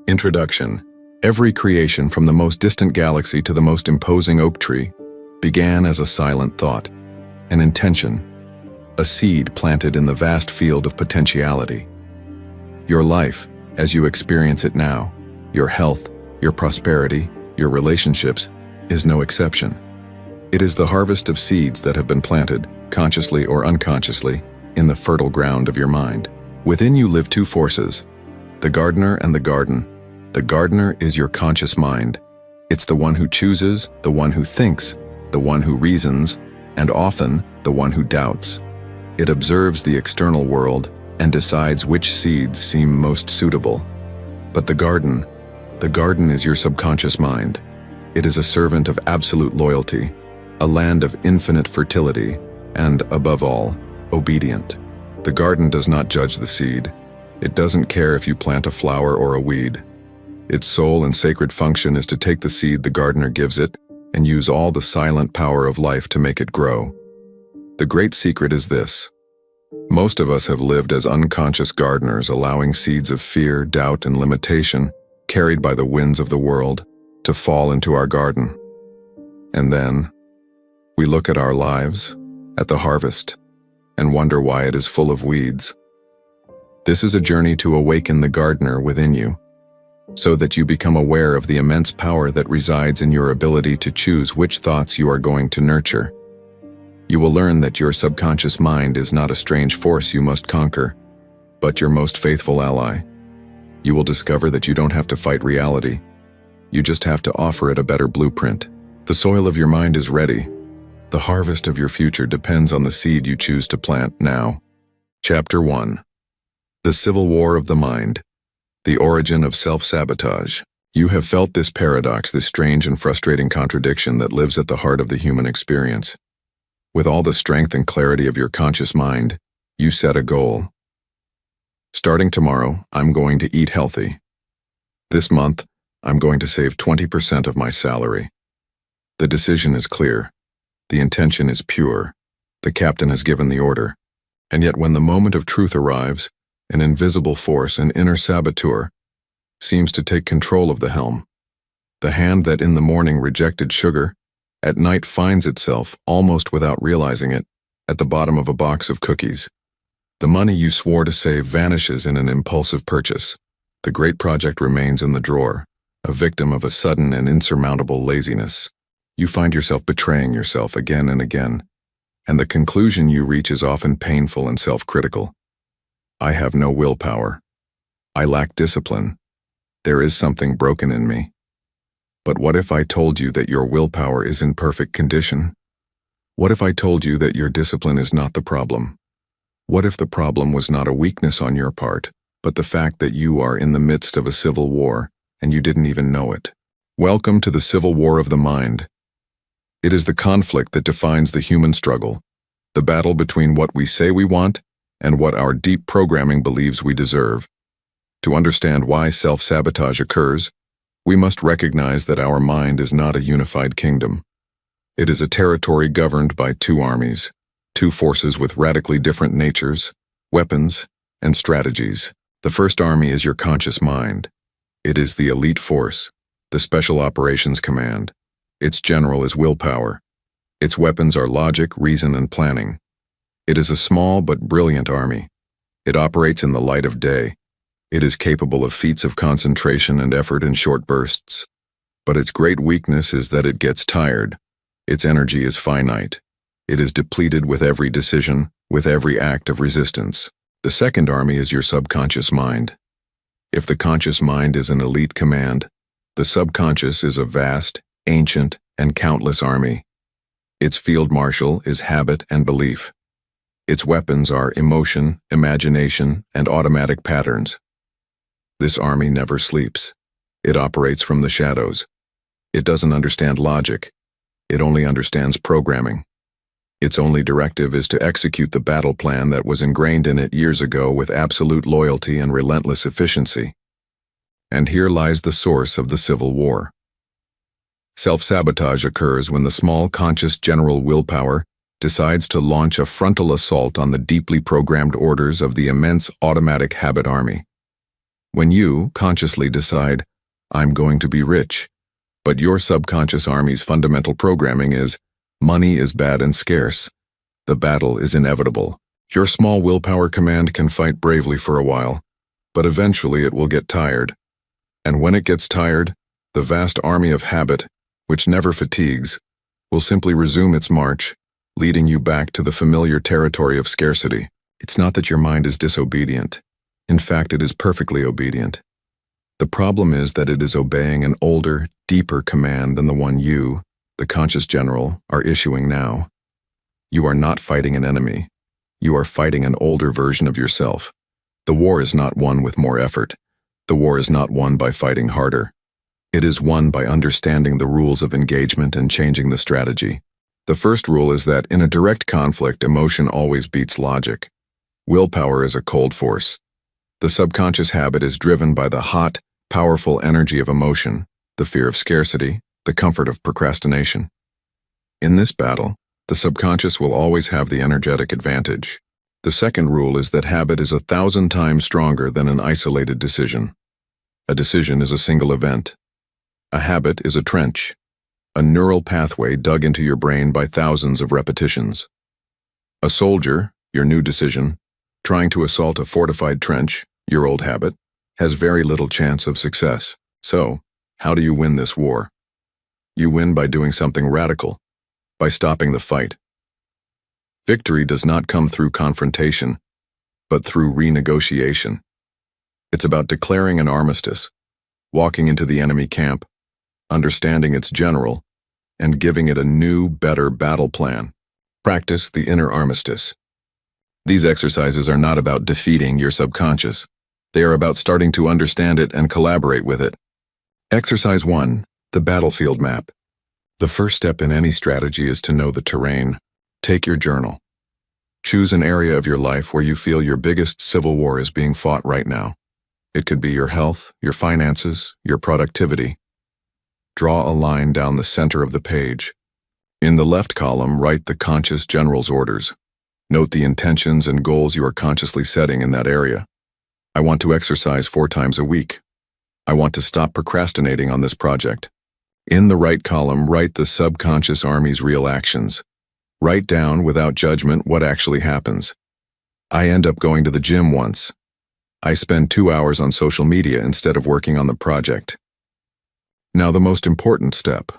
Introduction. Every creation, from the most distant galaxy to the most imposing oak tree, began as a silent thought, an intention, a seed planted in the vast field of potentiality. Your life, as you experience it now, your health, your prosperity, your relationships, is no exception. It is the harvest of seeds that have been planted, consciously or unconsciously, in the fertile ground of your mind. Within you live two forces, the gardener and the garden. The gardener is your conscious mind. It's the one who chooses, the one who thinks, the one who reasons, and often the one who doubts. It observes the external world and decides which seeds seem most suitable. But the garden is your subconscious mind. It is a servant of absolute loyalty, a land of infinite fertility, and, above all, obedient. The garden does not judge the seed. It doesn't care if you plant a flower or a weed. Its sole and sacred function is to take the seed the gardener gives it and use all the silent power of life to make it grow. The great secret is this. Most of us have lived as unconscious gardeners, allowing seeds of fear, doubt, and limitation, carried by the winds of the world, to fall into our garden. And then, we look at our lives, at the harvest, and wonder why it is full of weeds. This is a journey to awaken the gardener within you, so that you become aware of the immense power that resides in your ability to choose which thoughts you are going to nurture. You will learn that your subconscious mind is not a strange force you must conquer, but your most faithful ally. You will discover that you don't have to fight reality. You just have to offer it a better blueprint. The soil of your mind is ready. The harvest of your future depends on the seed you choose to plant now. Chapter 1. The Civil War of the Mind. The origin of self-sabotage. You have felt this paradox, this strange and frustrating contradiction that lives at the heart of the human experience. With all the strength and clarity of your conscious mind, you set a goal. Starting tomorrow, I'm going to eat healthy. This month, I'm going to save 20% of my salary. The decision is clear. The intention is pure. The captain has given the order. And yet when the moment of truth arrives, an invisible force, an inner saboteur, seems to take control of the helm. The hand that in the morning rejected sugar, at night finds itself, almost without realizing it, at the bottom of a box of cookies. The money you swore to save vanishes in an impulsive purchase. The great project remains in the drawer, a victim of a sudden and insurmountable laziness. You find yourself betraying yourself again and again, and the conclusion you reach is often painful and self-critical. I have no willpower. I lack discipline. There is something broken in me. But what if I told you that your willpower is in perfect condition? What if I told you that your discipline is not the problem? What if the problem was not a weakness on your part, but the fact that you are in the midst of a civil war and you didn't even know it? Welcome to the Civil War of the Mind. It is the conflict that defines the human struggle, the battle between what we say we want and what our deep programming believes we deserve. To understand why self-sabotage occurs, we must recognize that our mind is not a unified kingdom. It is a territory governed by two armies, two forces with radically different natures, weapons, and strategies. The first army is your conscious mind. It is the elite force, the Special Operations Command. Its general is willpower. Its weapons are logic, reason, and planning. It is a small but brilliant army. It operates in the light of day. It is capable of feats of concentration and effort in short bursts. But its great weakness is that it gets tired. Its energy is finite. It is depleted with every decision, with every act of resistance. The second army is your subconscious mind. If the conscious mind is an elite command, the subconscious is a vast, ancient, and countless army. Its field marshal is habit and belief. Its weapons are emotion, imagination, and automatic patterns. This army never sleeps. It operates from the shadows. It doesn't understand logic. It only understands programming. Its only directive is to execute the battle plan that was ingrained in it years ago with absolute loyalty and relentless efficiency. And here lies the source of the Civil War. Self-sabotage occurs when the small conscious general willpower decides to launch a frontal assault on the deeply programmed orders of the immense automatic habit army. When you consciously decide, I'm going to be rich, but your subconscious army's fundamental programming is, money is bad and scarce. The battle is inevitable. Your small willpower command can fight bravely for a while, but eventually it will get tired. And when it gets tired, the vast army of habit, which never fatigues, will simply resume its march, leading you back to the familiar territory of scarcity. It's not that your mind is disobedient. In fact, it is perfectly obedient. The problem is that it is obeying an older, deeper command than the one you, the conscious general, are issuing now. You are not fighting an enemy. You are fighting an older version of yourself. The war is not won with more effort. The war is not won by fighting harder. It is won by understanding the rules of engagement and changing the strategy. The first rule is that in a direct conflict, emotion always beats logic. Willpower is a cold force. The subconscious habit is driven by the hot, powerful energy of emotion, the fear of scarcity, the comfort of procrastination. In this battle, the subconscious will always have the energetic advantage. The second rule is that habit is 1,000 times stronger than an isolated decision. A decision is a single event. A habit is a trench, a neural pathway dug into your brain by thousands of repetitions. A soldier, your new decision, trying to assault a fortified trench, your old habit, has very little chance of success. So, how do you win this war? You win by doing something radical, by stopping the fight. Victory does not come through confrontation, but through renegotiation. It's about declaring an armistice, walking into the enemy camp, understanding its general, and giving it a new, better battle plan. Practice the inner armistice. These exercises are not about defeating your subconscious. They are about starting to understand it and collaborate with it. Exercise 1. The battlefield map. The first step in any strategy is to know the terrain. Take your journal. Choose an area of your life where you feel your biggest civil war is being fought right now. It could be your health, your finances, your productivity. Draw a line down the center of the page. In the left column, write the conscious general's orders. Note the intentions and goals you are consciously setting in that area. I want to exercise 4 times a week. I want to stop procrastinating on this project. In the right column, write the subconscious army's real actions. Write down, without judgment, what actually happens. I end up going to the gym once. I spend 2 hours on social media instead of working on the project. Now the most important step.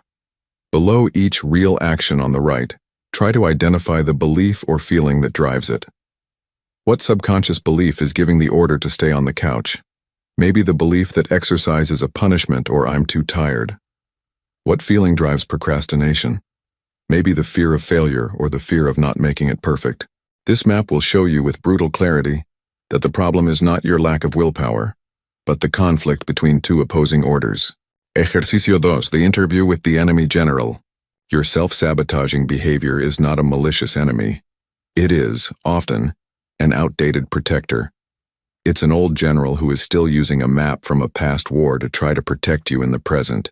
Below each real action on the right, try to identify the belief or feeling that drives it. What subconscious belief is giving the order to stay on the couch? Maybe the belief that exercise is a punishment or I'm too tired. What feeling drives procrastination? Maybe the fear of failure or the fear of not making it perfect. This map will show you with brutal clarity that the problem is not your lack of willpower, but the conflict between 2 opposing orders. Ejercicio 2. The interview with the enemy general. Your self-sabotaging behavior is not a malicious enemy. It is, often, an outdated protector. It's an old general who is still using a map from a past war to try to protect you in the present.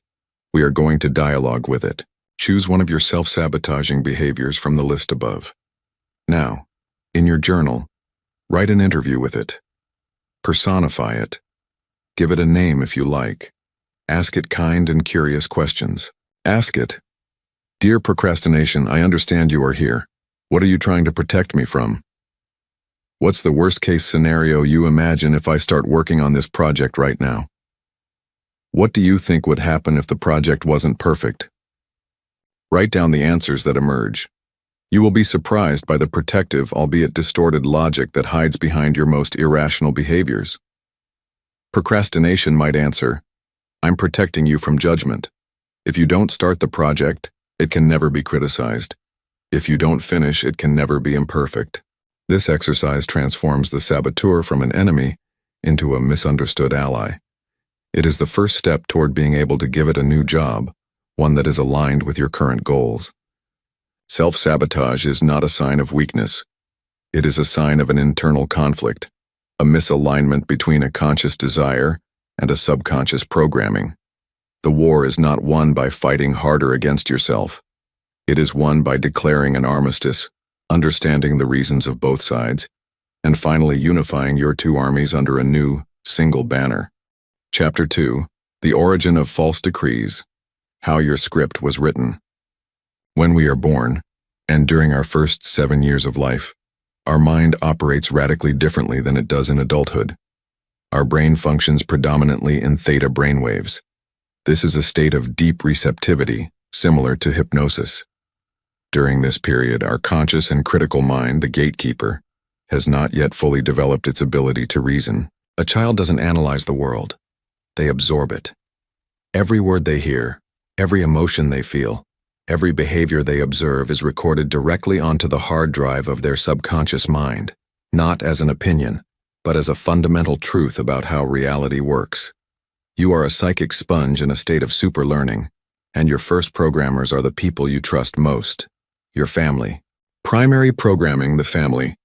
We are going to dialogue with it. Choose one of your self-sabotaging behaviors from the list above. Now, in your journal, write an interview with it. Personify it. Give it a name if you like. Ask it kind and curious questions. Ask it, "Dear procrastination, I understand you are here. What are you trying to protect me from? What's the worst-case scenario you imagine if I start working on this project right now? What do you think would happen if the project wasn't perfect?" Write down the answers that emerge. You will be surprised by the protective, albeit distorted logic that hides behind your most irrational behaviors. Procrastination might answer, "I'm protecting you from judgment. If you don't start the project, it can never be criticized. If you don't finish, it can never be imperfect." This exercise transforms the saboteur from an enemy into a misunderstood ally. It is the first step toward being able to give it a new job, one that is aligned with your current goals. Self-sabotage is not a sign of weakness. It is a sign of an internal conflict, a misalignment between a conscious desire and a subconscious programming. The war is not won by fighting harder against yourself. It is won by declaring an armistice, understanding the reasons of both sides, and finally unifying your 2 armies under a new, single banner. Chapter 2. The Origin of False Decrees. How Your Script Was Written. When we are born, and during our first 7 years of life, our mind operates radically differently than it does in adulthood. Our brain functions predominantly in theta brainwaves. This is a state of deep receptivity, similar to hypnosis. During this period, our conscious and critical mind, the gatekeeper, has not yet fully developed its ability to reason. A child doesn't analyze the world. They absorb it. Every word they hear, every emotion they feel, every behavior they observe is recorded directly onto the hard drive of their subconscious mind, not as an opinion, but as a fundamental truth about how reality works. You are a psychic sponge in a state of super learning, and your first programmers are the people you trust most, your family. Primary programming: the family.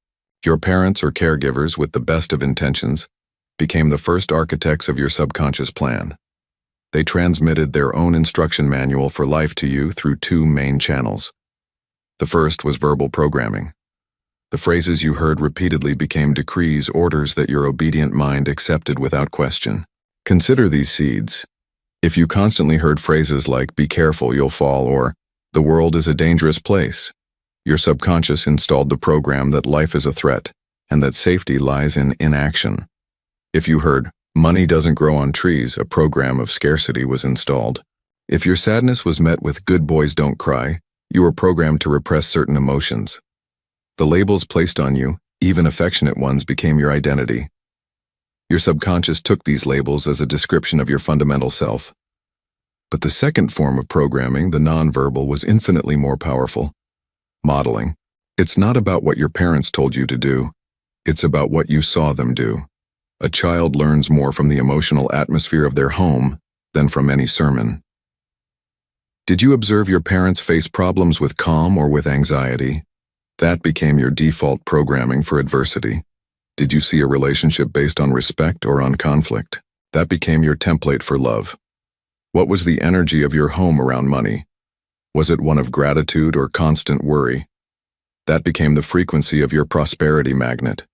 Your parents or caregivers, with the best of intentions, became the first architects of your subconscious plan. They transmitted their own instruction manual for life to you through two main channels. The first was verbal programming. The phrases you heard repeatedly became decrees, orders that your obedient mind accepted without question. Consider these seeds. If you constantly heard phrases like, "Be careful, you'll fall," or "The world is a dangerous place," your subconscious installed the program that life is a threat and that safety lies in inaction. If you heard, "Money doesn't grow on trees," a program of scarcity was installed. If your sadness was met with "Good boys don't cry," you were programmed to repress certain emotions. The labels placed on you, even affectionate ones, became your identity. Your subconscious took these labels as a description of your fundamental self. But the second form of programming, the nonverbal, was infinitely more powerful. Modeling. It's not about what your parents told you to do. It's about what you saw them do. A child learns more from the emotional atmosphere of their home than from any sermon. Did you observe your parents face problems with calm or with anxiety? That became your default programming for adversity. Did you see a relationship based on respect or on conflict? That became your template for love. What was the energy of your home around money? Was it one of gratitude or constant worry? That became the frequency of your prosperity magnet.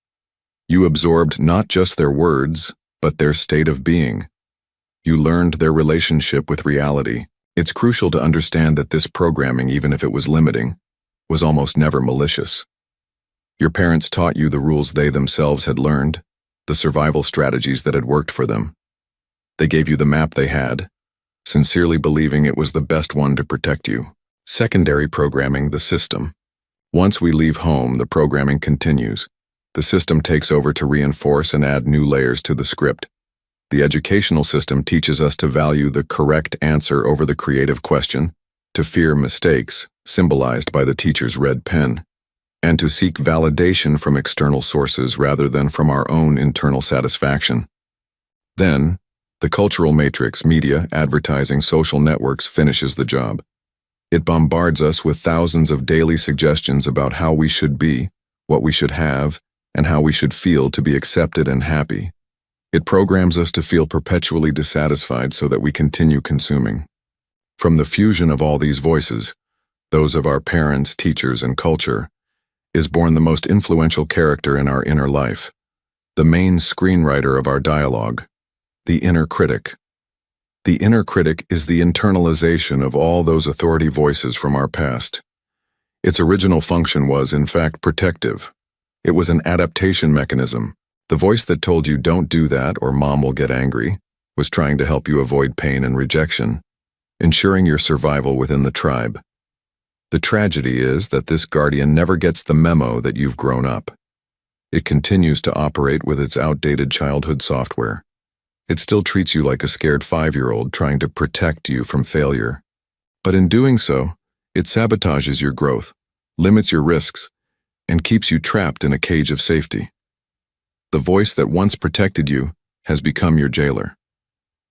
You absorbed not just their words, but their state of being. You learned their relationship with reality. It's crucial to understand that this programming, even if it was limiting, was almost never malicious. Your parents taught you the rules they themselves had learned, the survival strategies that had worked for them. They gave you the map they had, sincerely believing it was the best one to protect you. Secondary programming: the system. Once we leave home, the programming continues. The system takes over to reinforce and add new layers to the script. The educational system teaches us to value the correct answer over the creative question, to fear mistakes, symbolized by the teacher's red pen, and to seek validation from external sources rather than from our own internal satisfaction. Then, the cultural matrix, media, advertising, social networks, finishes the job. It bombards us with thousands of daily suggestions about how we should be, what we should have, and how we should feel to be accepted and happy. It programs us to feel perpetually dissatisfied so that we continue consuming. From the fusion of all these voices, those of our parents, teachers, and culture, is born the most influential character in our inner life, the main screenwriter of our dialogue, the inner critic. The inner critic is the internalization of all those authority voices from our past. Its original function was, in fact, protective. It was an adaptation mechanism. The voice that told you "Don't do that" or "Mom will get angry" was trying to help you avoid pain and rejection, ensuring your survival within the tribe. The tragedy is that this guardian never gets the memo that you've grown up. It continues to operate with its outdated childhood software. It still treats you like a scared 5-year-old trying to protect you from failure. But in doing so, it sabotages your growth, limits your risks, and keeps you trapped in a cage of safety. The voice that once protected you has become your jailer.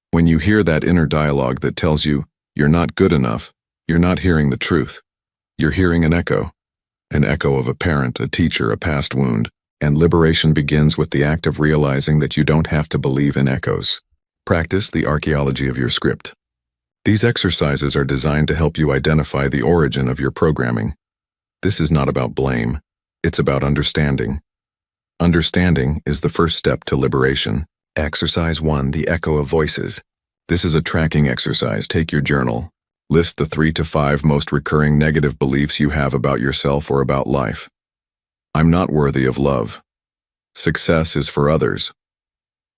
When you hear that inner dialogue that tells you you're not good enough, you're not hearing the truth. You're hearing an echo of a parent, a teacher, a past wound, and liberation begins with the act of realizing that you don't have to believe in echoes. Practice the archaeology of your script. These exercises are designed to help you identify the origin of your programming. This is not about blame. It's about understanding. Understanding is the first step to liberation. Exercise 1. The Echo of Voices. This is a tracking exercise. Take your journal. List the 3 to 5 most recurring negative beliefs you have about yourself or about life. I'm not worthy of love. Success is for others.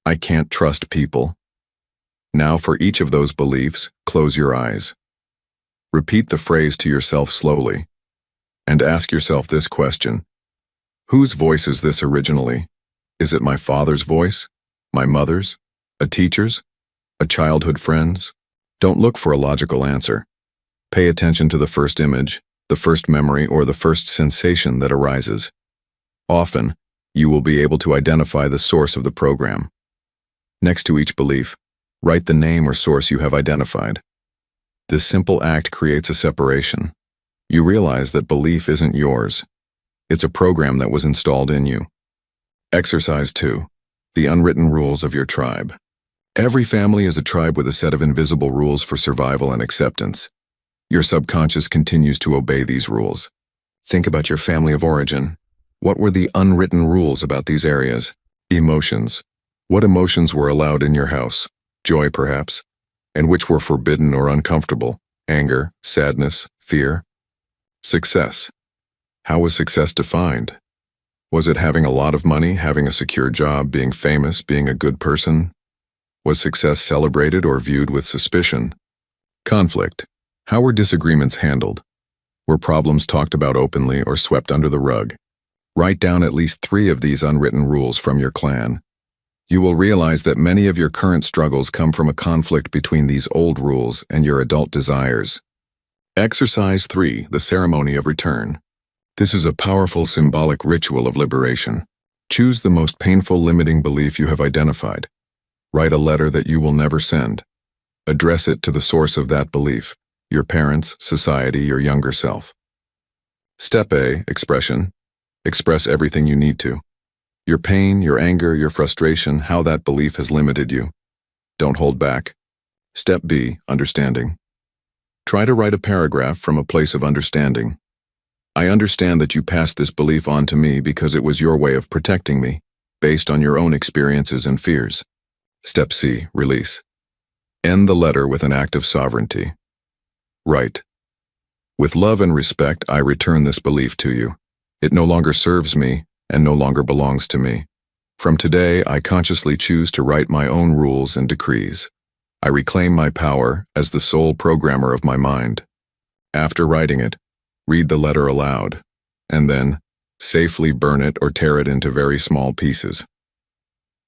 I can't trust people. Now for each of those beliefs, close your eyes. Repeat the phrase to yourself slowly, and ask yourself this question. Whose voice is this originally? Is it my father's voice? My mother's? A teacher's? A childhood friend's? Don't look for a logical answer. Pay attention to the first image, the first memory, or the first sensation that arises. Often, you will be able to identify the source of the program. Next to each belief, write the name or source you have identified. This simple act creates a separation. You realize that belief isn't yours. It's a program that was installed in you. Exercise 2. The Unwritten Rules of Your Tribe. Every family is a tribe with a set of invisible rules for survival and acceptance. Your subconscious continues to obey these rules. Think about your family of origin. What were the unwritten rules about these areas? Emotions. What emotions were allowed in your house? Joy, perhaps? And which were forbidden or uncomfortable? Anger, sadness, fear? Success. How was success defined? Was it having a lot of money, having a secure job, being famous, being a good person? Was success celebrated or viewed with suspicion? Conflict. How were disagreements handled? Were problems talked about openly or swept under the rug? Write down at least 3 of these unwritten rules from your clan. You will realize that many of your current struggles come from a conflict between these old rules and your adult desires. Exercise 3. The Ceremony of Return. This is a powerful symbolic ritual of liberation. Choose the most painful limiting belief you have identified. Write a letter that you will never send. Address it to the source of that belief, your parents, society, your younger self. Step A. Expression. Express everything you need to. Your pain, your anger, your frustration, how that belief has limited you. Don't hold back. Step B. Understanding. Try to write a paragraph from a place of understanding. I understand that you passed this belief on to me because it was your way of protecting me, based on your own experiences and fears. Step C. Release. End the letter with an act of sovereignty. Write. With love and respect, I return this belief to you. It no longer serves me and no longer belongs to me. From today, I consciously choose to write my own rules and decrees. I reclaim my power as the sole programmer of my mind. After writing it, read the letter aloud, and then safely burn it or tear it into very small pieces.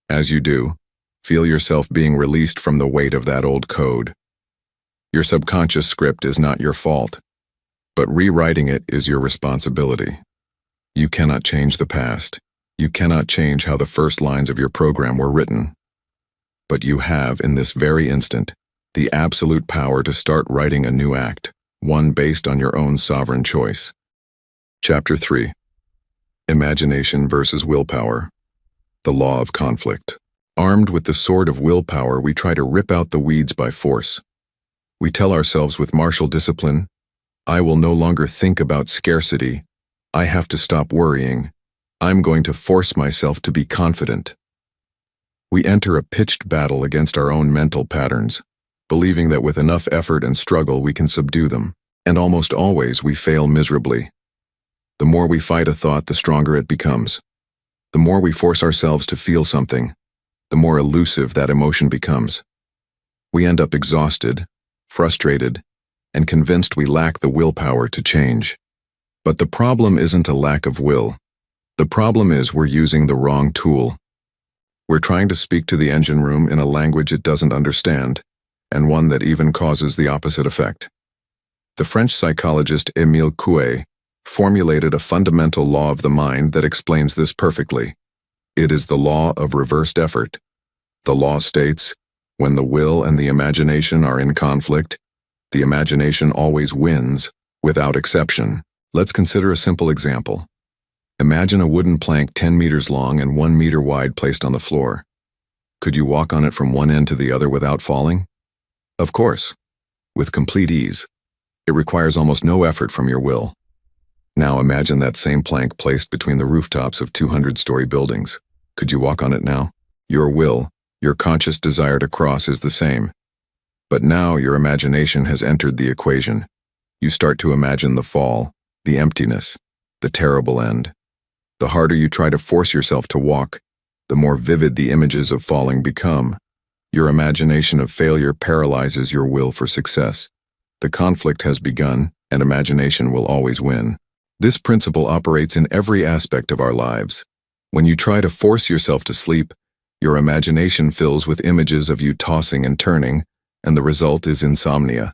As you do, feel yourself being released from the weight of that old code. Your subconscious script is not your fault, but rewriting it is your responsibility. You cannot change the past. You cannot change how the first lines of your program were written. But you have, in this very instant, the absolute power to start writing a new act, one based on your own sovereign choice. Chapter 3. Imagination versus Willpower. The Law of Conflict. Armed with the sword of willpower, we try to rip out the weeds by force. We tell ourselves with martial discipline, I will no longer think about scarcity. I have to stop worrying. I'm going to force myself to be confident. We enter a pitched battle against our own mental patterns, believing that with enough effort and struggle we can subdue them, and almost always we fail miserably. The more we fight a thought, the stronger it becomes. The more we force ourselves to feel something, the more elusive that emotion becomes. We end up exhausted, frustrated, and convinced we lack the willpower to change. But the problem isn't a lack of will. The problem is we're using the wrong tool. We're trying to speak to the engine room in a language it doesn't understand, and one that even causes the opposite effect. The French psychologist Émile Coué formulated a fundamental law of the mind that explains this perfectly. It is the law of reversed effort. The law states, when the will and the imagination are in conflict, the imagination always wins, without exception. Let's consider a simple example. Imagine a wooden plank 10 meters long and 1 meter wide placed on the floor. Could you walk on it from one end to the other without falling? Of course, with complete ease. It requires almost no effort from your will. Now imagine that same plank placed between the rooftops of 200-story buildings. Could you walk on it now? Your will, Your conscious desire to cross is the same. But now your imagination has entered the equation. You start to imagine the fall, the emptiness, the terrible end. The harder you try to force yourself to walk, the more vivid the images of falling become. Your imagination of failure paralyzes your will for success. The conflict has begun, and imagination will always win. This principle operates in every aspect of our lives. When you try to force yourself to sleep, your imagination fills with images of you tossing and turning, and the result is insomnia.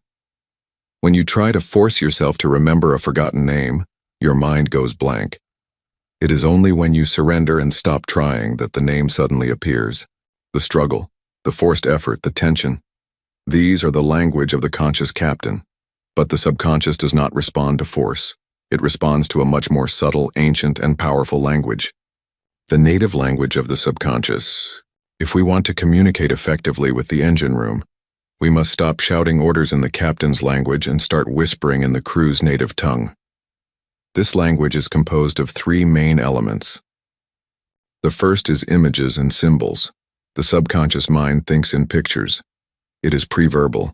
When you try to force yourself to remember a forgotten name, your mind goes blank. It is only when you surrender and stop trying that the name suddenly appears. The struggle, the forced effort, the tension. These are the language of the conscious captain. But the subconscious does not respond to force. It responds to a much more subtle, ancient, and powerful language. The native language of the subconscious. If we want to communicate effectively with the engine room, we must stop shouting orders in the captain's language and start whispering in the crew's native tongue. This language is composed of three main elements. The first is images and symbols. The subconscious mind thinks in pictures. It is pre-verbal.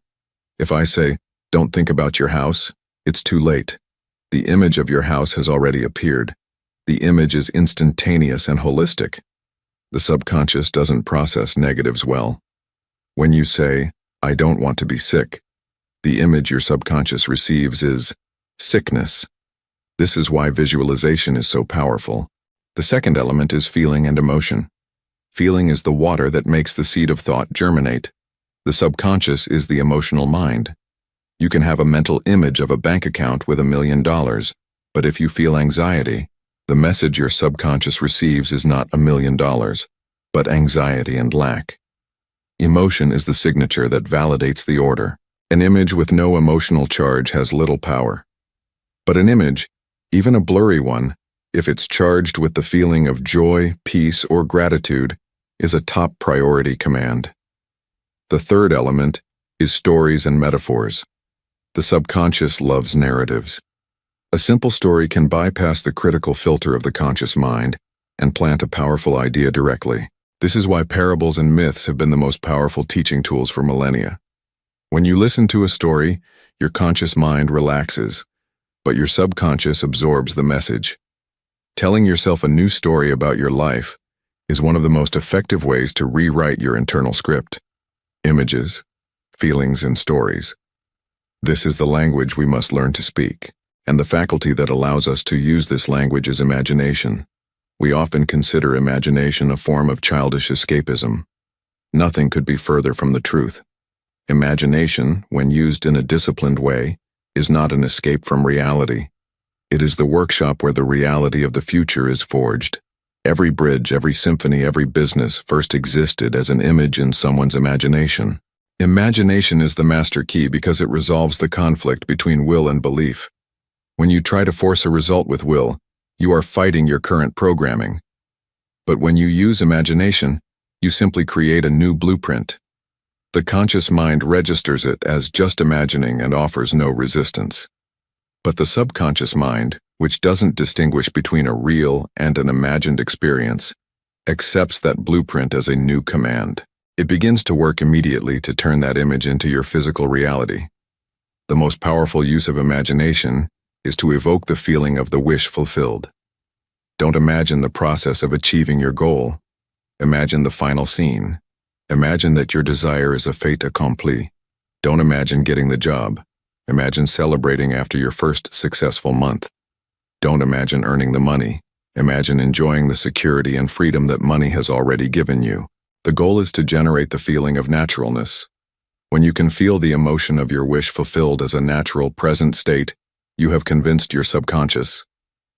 If I say, "Don't think about your house," it's too late. The image of your house has already appeared. The image is instantaneous and holistic. The subconscious doesn't process negatives well. When you say, "I don't want to be sick," the image your subconscious receives is sickness. This is why visualization is so powerful. The second element is feeling and emotion. Feeling is the water that makes the seed of thought germinate. The subconscious is the emotional mind. You can have a mental image of a bank account with $1 million, but if you feel anxiety, the message your subconscious receives is not $1 million, but anxiety and lack. Emotion is the signature that validates the order. An image with no emotional charge has little power. But an image, even a blurry one, if it's charged with the feeling of joy, peace, or gratitude, is a top priority command. The third element is stories and metaphors. The subconscious loves narratives. A simple story can bypass the critical filter of the conscious mind and plant a powerful idea directly. This is why parables and myths have been the most powerful teaching tools for millennia. When you listen to a story, your conscious mind relaxes, but your subconscious absorbs the message. Telling yourself a new story about your life is one of the most effective ways to rewrite your internal script. Images, feelings, and stories. This is the language we must learn to speak, and the faculty that allows us to use this language is imagination. We often consider imagination a form of childish escapism. Nothing could be further from the truth. Imagination, when used in a disciplined way, is not an escape from reality. It is the workshop where the reality of the future is forged. Every bridge, every symphony, every business first existed as an image in someone's imagination. Imagination is the master key because it resolves the conflict between will and belief. When you try to force a result with will, you are fighting your current programming. But when you use imagination, you simply create a new blueprint. The conscious mind registers it as just imagining and offers no resistance. But the subconscious mind, which doesn't distinguish between a real and an imagined experience, accepts that blueprint as a new command. It begins to work immediately to turn that image into your physical reality. The most powerful use of imagination is to evoke the feeling of the wish fulfilled. Don't imagine the process of achieving your goal. Imagine the final scene. Imagine that your desire is a fait accompli. Don't imagine getting the job. Imagine celebrating after your first successful month. Don't imagine earning the money. Imagine enjoying the security and freedom that money has already given you. The goal is to generate the feeling of naturalness. When you can feel the emotion of your wish fulfilled as a natural present state, you have convinced your subconscious.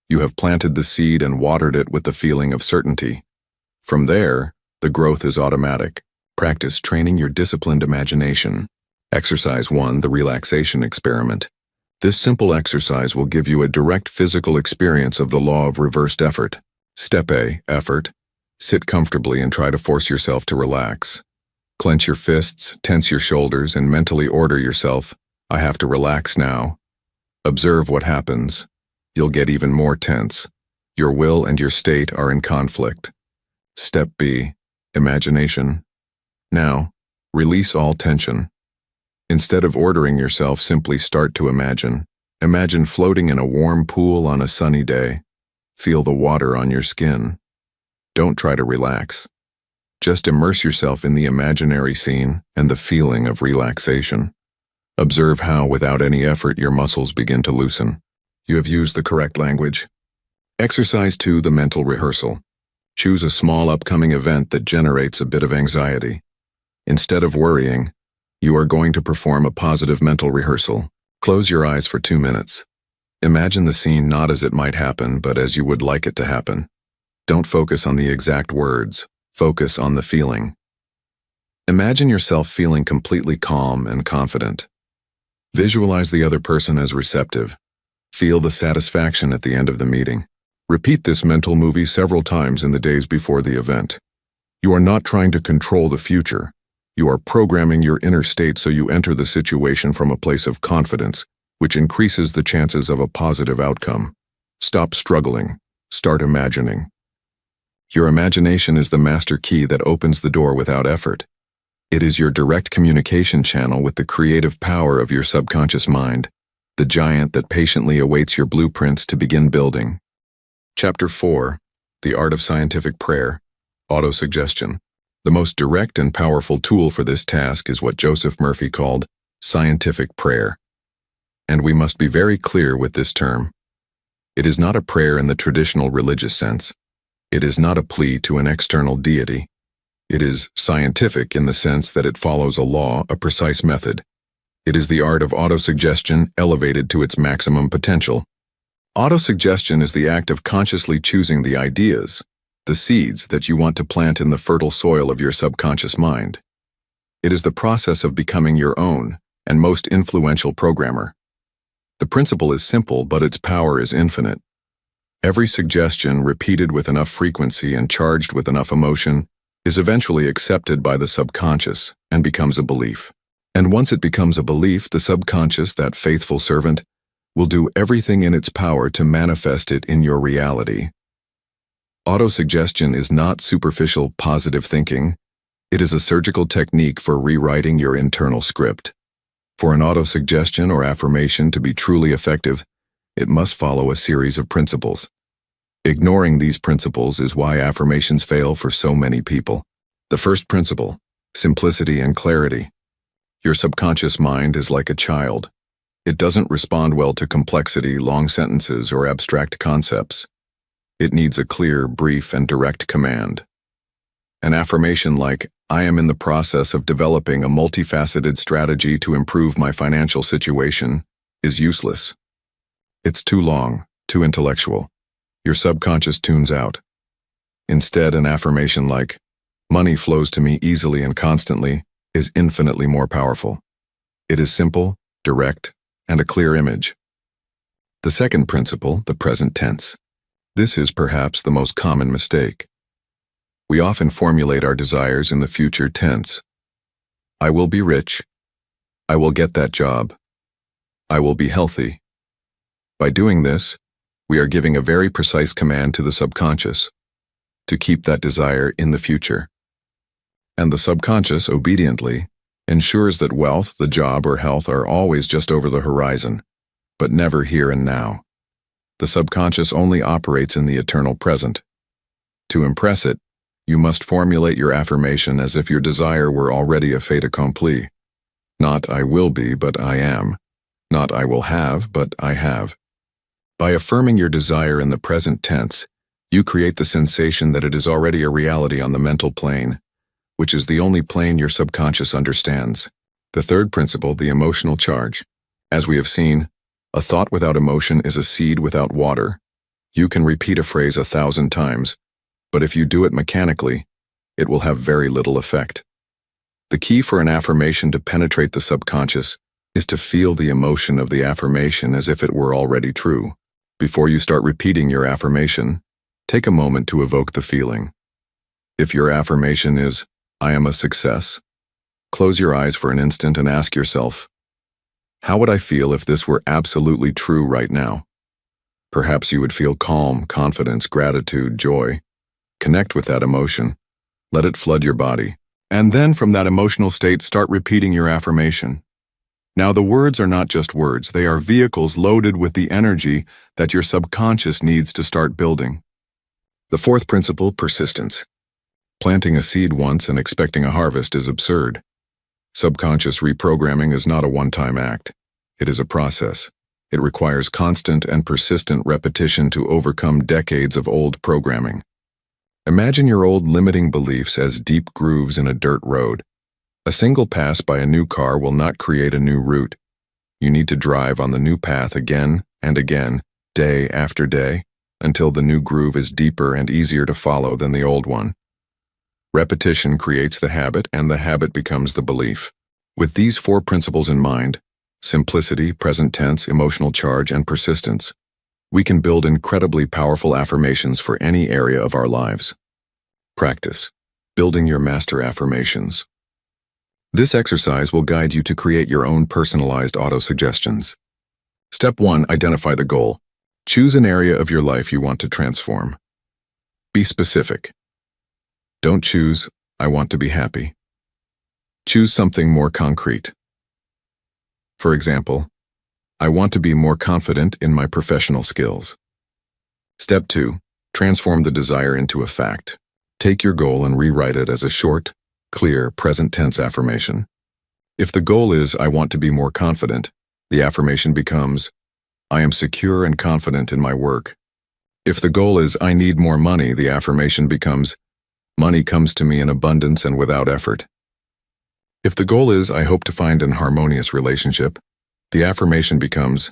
You have planted the seed and watered it with the feeling of certainty. From there, the growth is automatic. Practice training your disciplined imagination. Exercise 1, the relaxation experiment. This simple exercise will give you a direct physical experience of the law of reversed effort. Step A, effort. Sit comfortably and try to force yourself to relax. Clench your fists, tense your shoulders, and mentally order yourself, "I have to relax now." Observe what happens. You'll get even more tense. Your will and your state are in conflict. Step B, imagination. Now, release all tension. Instead of ordering yourself, simply start to imagine. Imagine floating in a warm pool on a sunny day. Feel the water on your skin. Don't try to relax. Just immerse yourself in the imaginary scene and the feeling of relaxation. Observe how, without any effort, your muscles begin to loosen. You have used the correct language. Exercise 2, the mental rehearsal. Choose a small upcoming event that generates a bit of anxiety. Instead of worrying, you are going to perform a positive mental rehearsal. Close your eyes for 2 minutes. Imagine the scene not as it might happen, but as you would like it to happen. Don't focus on the exact words. Focus on the feeling. Imagine yourself feeling completely calm and confident. Visualize the other person as receptive. Feel the satisfaction at the end of the meeting. Repeat this mental movie several times in the days before the event. You are not trying to control the future. You are programming your inner state so you enter the situation from a place of confidence, which increases the chances of a positive outcome. Stop struggling. Start imagining. Your imagination is the master key that opens the door without effort. It is your direct communication channel with the creative power of your subconscious mind, the giant that patiently awaits your blueprints to begin building. Chapter 4, The Art of Scientific Prayer, Autosuggestion. The most direct and powerful tool for this task is what Joseph Murphy called scientific prayer. And we must be very clear with this term. It is not a prayer in the traditional religious sense. It is not a plea to an external deity. It is scientific in the sense that it follows a law, a precise method. It is the art of autosuggestion elevated to its maximum potential. Autosuggestion is the act of consciously choosing the ideas, the seeds that you want to plant in the fertile soil of your subconscious mind. It is the process of becoming your own and most influential programmer. The principle is simple, but its power is infinite. Every suggestion, repeated with enough frequency and charged with enough emotion, is eventually accepted by the subconscious and becomes a belief. And once it becomes a belief, the subconscious, that faithful servant, will do everything in its power to manifest it in your reality. Autosuggestion is not superficial positive thinking. It is a surgical technique for rewriting your internal script. For an autosuggestion or affirmation to be truly effective, it must follow a series of principles. Ignoring these principles is why affirmations fail for so many people. The first principle, simplicity and clarity. Your subconscious mind is like a child. It doesn't respond well to complexity, long sentences, or abstract concepts. It needs a clear, brief, and direct command. An affirmation like, "I am in the process of developing a multifaceted strategy to improve my financial situation," is useless. It's too long, too intellectual. Your subconscious tunes out. Instead, an affirmation like, "Money flows to me easily and constantly," is infinitely more powerful. It is simple, direct, and a clear image. The second principle, the present tense. This is perhaps the most common mistake. We often formulate our desires in the future tense. I will be rich. I will get that job. I will be healthy. By doing this, we are giving a very precise command to the subconscious to keep that desire in the future. And the subconscious, obediently, ensures that wealth, the job, or health are always just over the horizon, but never here and now. The subconscious only operates in the eternal present. To impress it, you must formulate your affirmation as if your desire were already a fait accompli. Not "I will be," but "I am." Not "I will have," but "I have." By affirming your desire in the present tense, you create the sensation that it is already a reality on the mental plane, which is the only plane your subconscious understands. The third principle, the emotional charge. As we have seen, a thought without emotion is a seed without water. You can repeat a phrase 1,000 times, but if you do it mechanically, it will have very little effect. The key for an affirmation to penetrate the subconscious is to feel the emotion of the affirmation as if it were already true. Before you start repeating your affirmation, take a moment to evoke the feeling. If your affirmation is, "I am a success," close your eyes for an instant and ask yourself, how would I feel if this were absolutely true right now? Perhaps you would feel calm, confidence, gratitude, joy. Connect with that emotion. Let it flood your body. And then from that emotional state, start repeating your affirmation. Now, the words are not just words, they are vehicles loaded with the energy that your subconscious needs to start building. The fourth principle, persistence. Planting a seed once and expecting a harvest is absurd. Subconscious reprogramming is not a one-time act. It is a process. It requires constant and persistent repetition to overcome decades of old programming. Imagine your old limiting beliefs as deep grooves in a dirt road. A single pass by a new car will not create a new route. You need to drive on the new path again and again, day after day, until the new groove is deeper and easier to follow than the old one. Repetition creates the habit, and the habit becomes the belief. With these four principles in mind, simplicity, present tense, emotional charge, and persistence, we can build incredibly powerful affirmations for any area of our lives. Practice. Building your master affirmations. This exercise will guide you to create your own personalized auto-suggestions. Step 1. Identify the goal. Choose an area of your life you want to transform. Be specific. Don't choose, "I want to be happy." Choose something more concrete. For example, I want to be more confident in my professional skills. Step 2. Transform the desire into a fact. Take your goal and rewrite it as a short, clear, present tense affirmation. If the goal is, "I want to be more confident," the affirmation becomes, "I am secure and confident in my work." If the goal is, "I need more money," the affirmation becomes, "Money comes to me in abundance and without effort." If the goal is, "I hope to find an harmonious relationship," the affirmation becomes,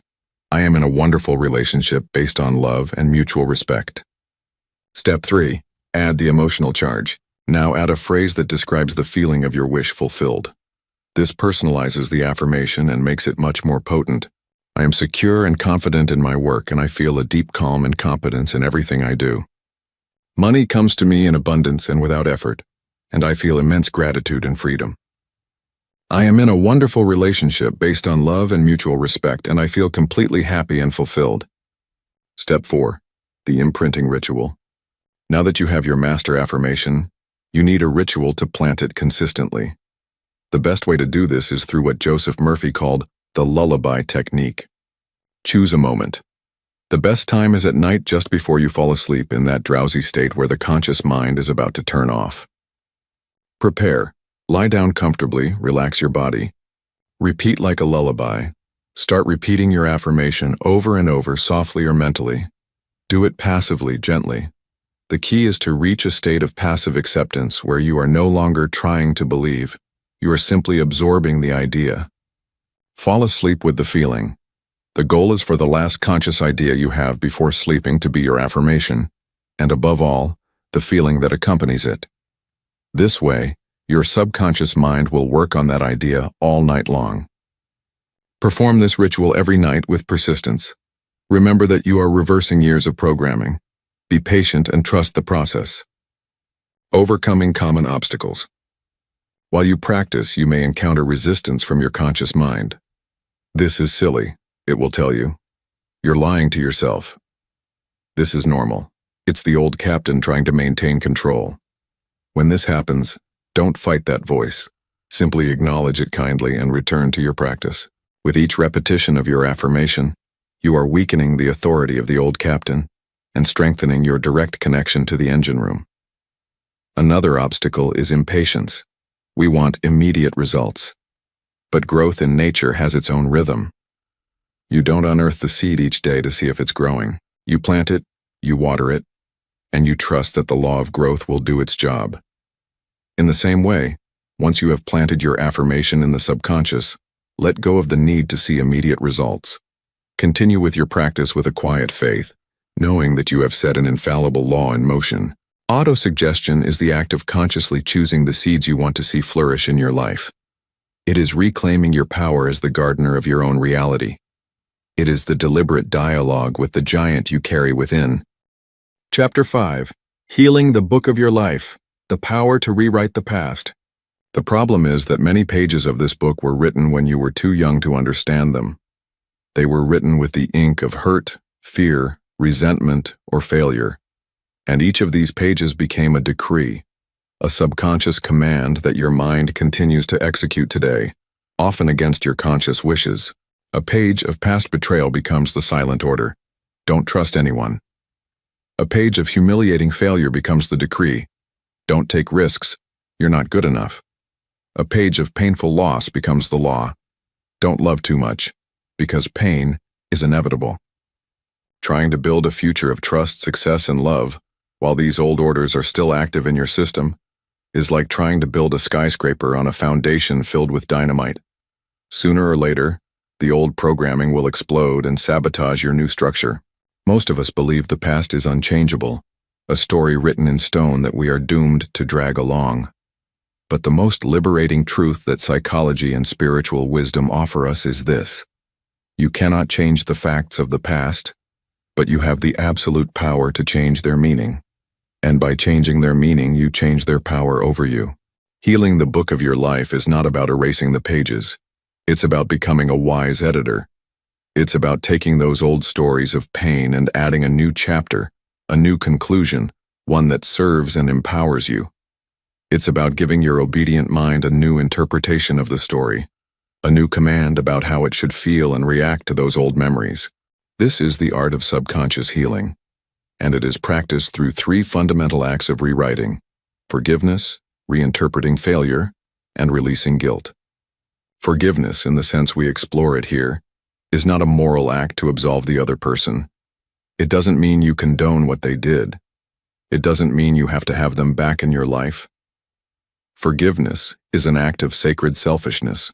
"I am in a wonderful relationship based on love and mutual respect." Step 3. Add the emotional charge. Now add a phrase that describes the feeling of your wish fulfilled. This personalizes the affirmation and makes it much more potent. I am secure and confident in my work, and I feel a deep calm and competence in everything I do. Money comes to me in abundance and without effort, and I feel immense gratitude and freedom. I am in a wonderful relationship based on love and mutual respect, and I feel completely happy and fulfilled. Step 4. The imprinting ritual. Now that you have your master affirmation, you need a ritual to plant it consistently. The best way to do this is through what Joseph Murphy called the lullaby technique. Choose a moment. The best time is at night, just before you fall asleep, in that drowsy state where the conscious mind is about to turn off. Prepare. Lie down comfortably, relax your body. Repeat like a lullaby. Start repeating your affirmation over and over, softly or mentally. Do it passively, gently. The key is to reach a state of passive acceptance where you are no longer trying to believe. You are simply absorbing the idea. Fall asleep with the feeling. The goal is for the last conscious idea you have before sleeping to be your affirmation, and above all, the feeling that accompanies it. This way, your subconscious mind will work on that idea all night long. Perform this ritual every night with persistence. Remember that you are reversing years of programming. Be patient and trust the process. Overcoming common obstacles. While you practice, you may encounter resistance from your conscious mind. This is silly, it will tell you. You're lying to yourself. This is normal. It's the old captain trying to maintain control. When this happens, don't fight that voice. Simply acknowledge it kindly and return to your practice. With each repetition of your affirmation, you are weakening the authority of the old captain and strengthening your direct connection to the engine room. Another obstacle is impatience. We want immediate results. But growth in nature has its own rhythm. You don't unearth the seed each day to see if it's growing. You plant it, you water it, and you trust that the law of growth will do its job. In the same way, once you have planted your affirmation in the subconscious, let go of the need to see immediate results. Continue with your practice with a quiet faith, knowing that you have set an infallible law in motion. Autosuggestion is the act of consciously choosing the seeds you want to see flourish in your life. It is reclaiming your power as the gardener of your own reality. It is the deliberate dialogue with the giant you carry within. Chapter 5. Healing the Book of Your Life. The Power to Rewrite the Past. The problem is that many pages of this book were written when you were too young to understand them. They were written with the ink of hurt, fear, resentment, or failure, and each of these pages became a decree, a subconscious command that your mind continues to execute today, often against your conscious wishes. A page of past betrayal becomes the silent order. Don't trust anyone. A page of humiliating failure becomes the decree. Don't take risks. You're not good enough. A page of painful loss becomes the law. Don't love too much, because pain is inevitable. Trying to build a future of trust, success, and love, while these old orders are still active in your system, is like trying to build a skyscraper on a foundation filled with dynamite. Sooner or later, the old programming will explode and sabotage your new structure. Most of us believe the past is unchangeable, a story written in stone that we are doomed to drag along. But the most liberating truth that psychology and spiritual wisdom offer us is this: you cannot change the facts of the past, but you have the absolute power to change their meaning. And by changing their meaning, you change their power over you. Healing the book of your life is not about erasing the pages. It's about becoming a wise editor. It's about taking those old stories of pain and adding a new chapter, a new conclusion, one that serves and empowers you. It's about giving your obedient mind a new interpretation of the story, a new command about how it should feel and react to those old memories. This is the art of subconscious healing, and it is practiced through 3 fundamental acts of rewriting: forgiveness, reinterpreting failure, and releasing guilt. Forgiveness, in the sense we explore it here, is not a moral act to absolve the other person. It doesn't mean you condone what they did. It doesn't mean you have to have them back in your life. Forgiveness is an act of sacred selfishness.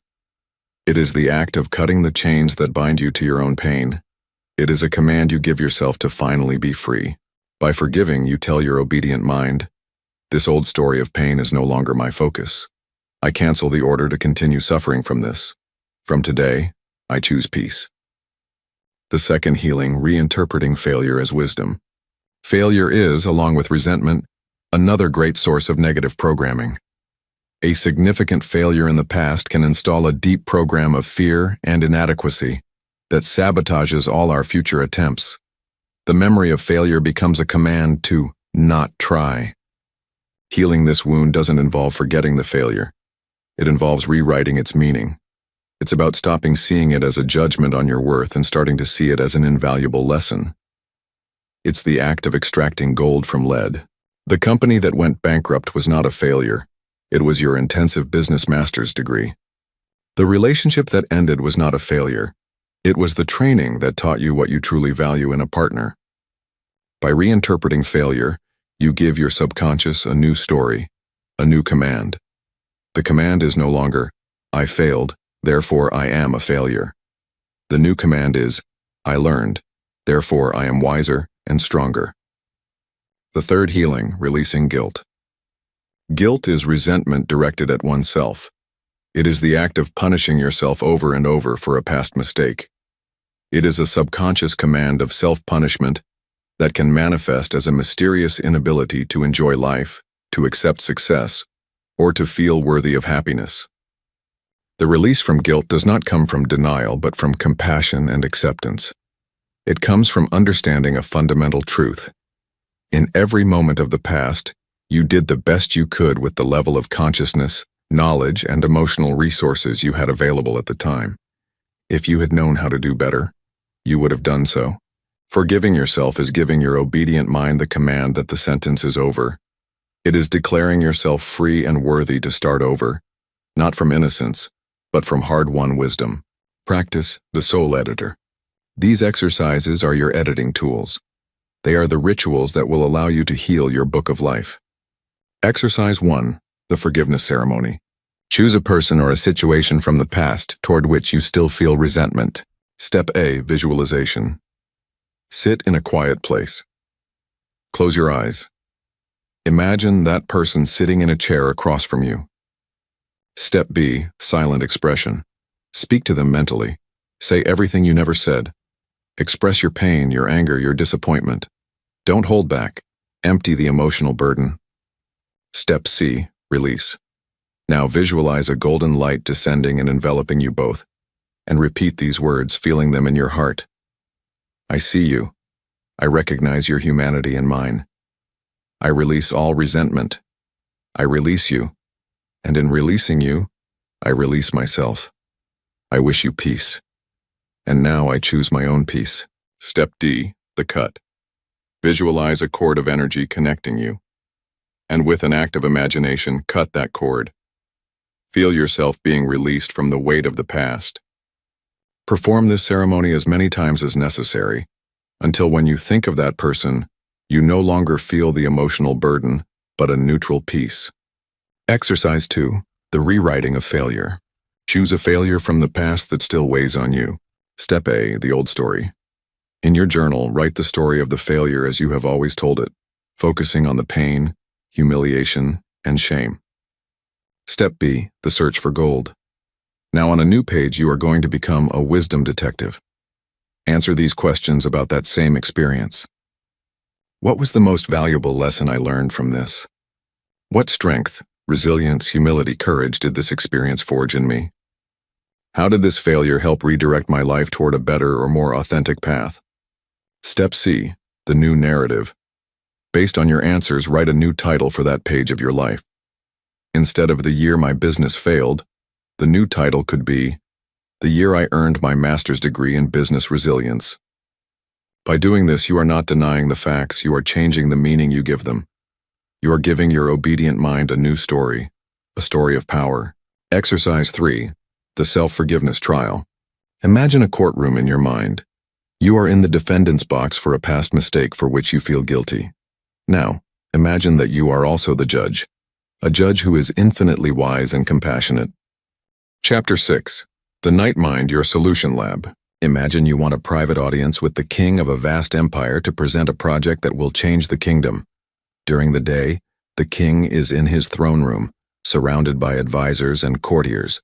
It is the act of cutting the chains that bind you to your own pain. It is a command you give yourself to finally be free. By forgiving, you tell your obedient mind, this old story of pain is no longer my focus. I cancel the order to continue suffering from this. From today, I choose peace. The second healing, reinterpreting failure as wisdom. Failure is, along with resentment, another great source of negative programming. A significant failure in the past can install a deep program of fear and inadequacy that sabotages all our future attempts. The memory of failure becomes a command to not try. Healing this wound doesn't involve forgetting the failure. It involves rewriting its meaning. It's about stopping seeing it as a judgment on your worth and starting to see it as an invaluable lesson. It's the act of extracting gold from lead. The company that went bankrupt was not a failure. It was your intensive business master's degree. The relationship that ended was not a failure. It was the training that taught you what you truly value in a partner. By reinterpreting failure, you give your subconscious a new story, a new command. The command is no longer, I failed, therefore I am a failure. The new command is, I learned, therefore I am wiser and stronger. The third healing, releasing guilt. Guilt is resentment directed at oneself. It is the act of punishing yourself over and over for a past mistake. It is a subconscious command of self-punishment that can manifest as a mysterious inability to enjoy life, to accept success, or to feel worthy of happiness. The release from guilt does not come from denial, but from compassion and acceptance. It comes from understanding a fundamental truth. In every moment of the past, you did the best you could with the level of consciousness, knowledge, and emotional resources you had available at the time. If you had known how to do better, you would have done so. Forgiving yourself is giving your obedient mind the command that the sentence is over. It is declaring yourself free and worthy to start over, not from innocence, but from hard-won wisdom. Practice the soul editor. These exercises are your editing tools. They are the rituals that will allow you to heal your book of life. Exercise 1. The forgiveness ceremony. Choose a person or a situation from the past toward which you still feel resentment. Step A. Visualization. Sit in a quiet place. Close your eyes. Imagine that person sitting in a chair across from you. Step B. Silent expression. Speak to them mentally. Say everything you never said. Express your pain, your anger, your disappointment. Don't hold back. Empty the emotional burden. Step C. Release. Now visualize a golden light descending and enveloping you both, and repeat these words, feeling them in your heart. I see you. I recognize your humanity and mine. I release all resentment. I release you, and in releasing you, I release myself. I wish you peace. And now I choose my own peace. Step D, the cut. Visualize a cord of energy connecting you. And with an act of imagination, cut that cord. Feel yourself being released from the weight of the past. Perform this ceremony as many times as necessary, until when you think of that person, you no longer feel the emotional burden, but a neutral peace. Exercise 2, the rewriting of failure. Choose a failure from the past that still weighs on you. Step A, the old story. In your journal, write the story of the failure as you have always told it, focusing on the pain, humiliation, and shame. Step B, the search for gold. Now on a new page, you are going to become a wisdom detective. Answer these questions about that same experience. What was the most valuable lesson I learned from this? What strength, resilience, humility, courage did this experience forge in me? How did this failure help redirect my life toward a better or more authentic path? Step C, the new narrative. Based on your answers, write a new title for that page of your life. Instead of "The Year My Business Failed," the new title could be "The Year I Earned My Master's Degree in Business Resilience." By doing this, you are not denying the facts, you are changing the meaning you give them. You are giving your obedient mind a new story, a story of power. Exercise 3, the self-forgiveness trial. Imagine a courtroom in your mind. You are in the defendant's box for a past mistake for which you feel guilty. Now, imagine that you are also the judge, a judge who is infinitely wise and compassionate. Chapter 6, the Night Mind, your solution lab. Imagine you want a private audience with the king of a vast empire to present a project that will change the kingdom. During the day, the king is in his throne room, surrounded by advisors and courtiers.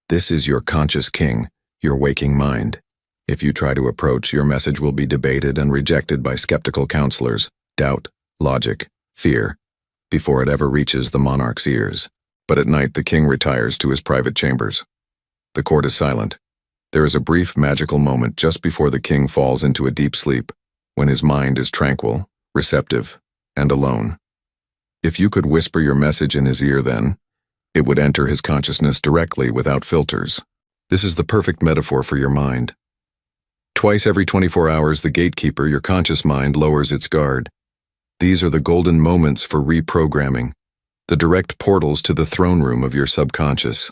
This is your conscious king, your waking mind. If you try to approach, your message will be debated and rejected by skeptical counselors, doubt, logic, fear, before it ever reaches the monarch's ears. But at night, the king retires to his private chambers. The court is silent. There is a brief magical moment just before the king falls into a deep sleep, when his mind is tranquil, receptive, and alone. If you could whisper your message in his ear then, it would enter his consciousness directly without filters. This is the perfect metaphor for your mind. Twice every 24 hours, the gatekeeper, your conscious mind, lowers its guard. These are the golden moments for reprogramming, the direct portals to the throne room of your subconscious.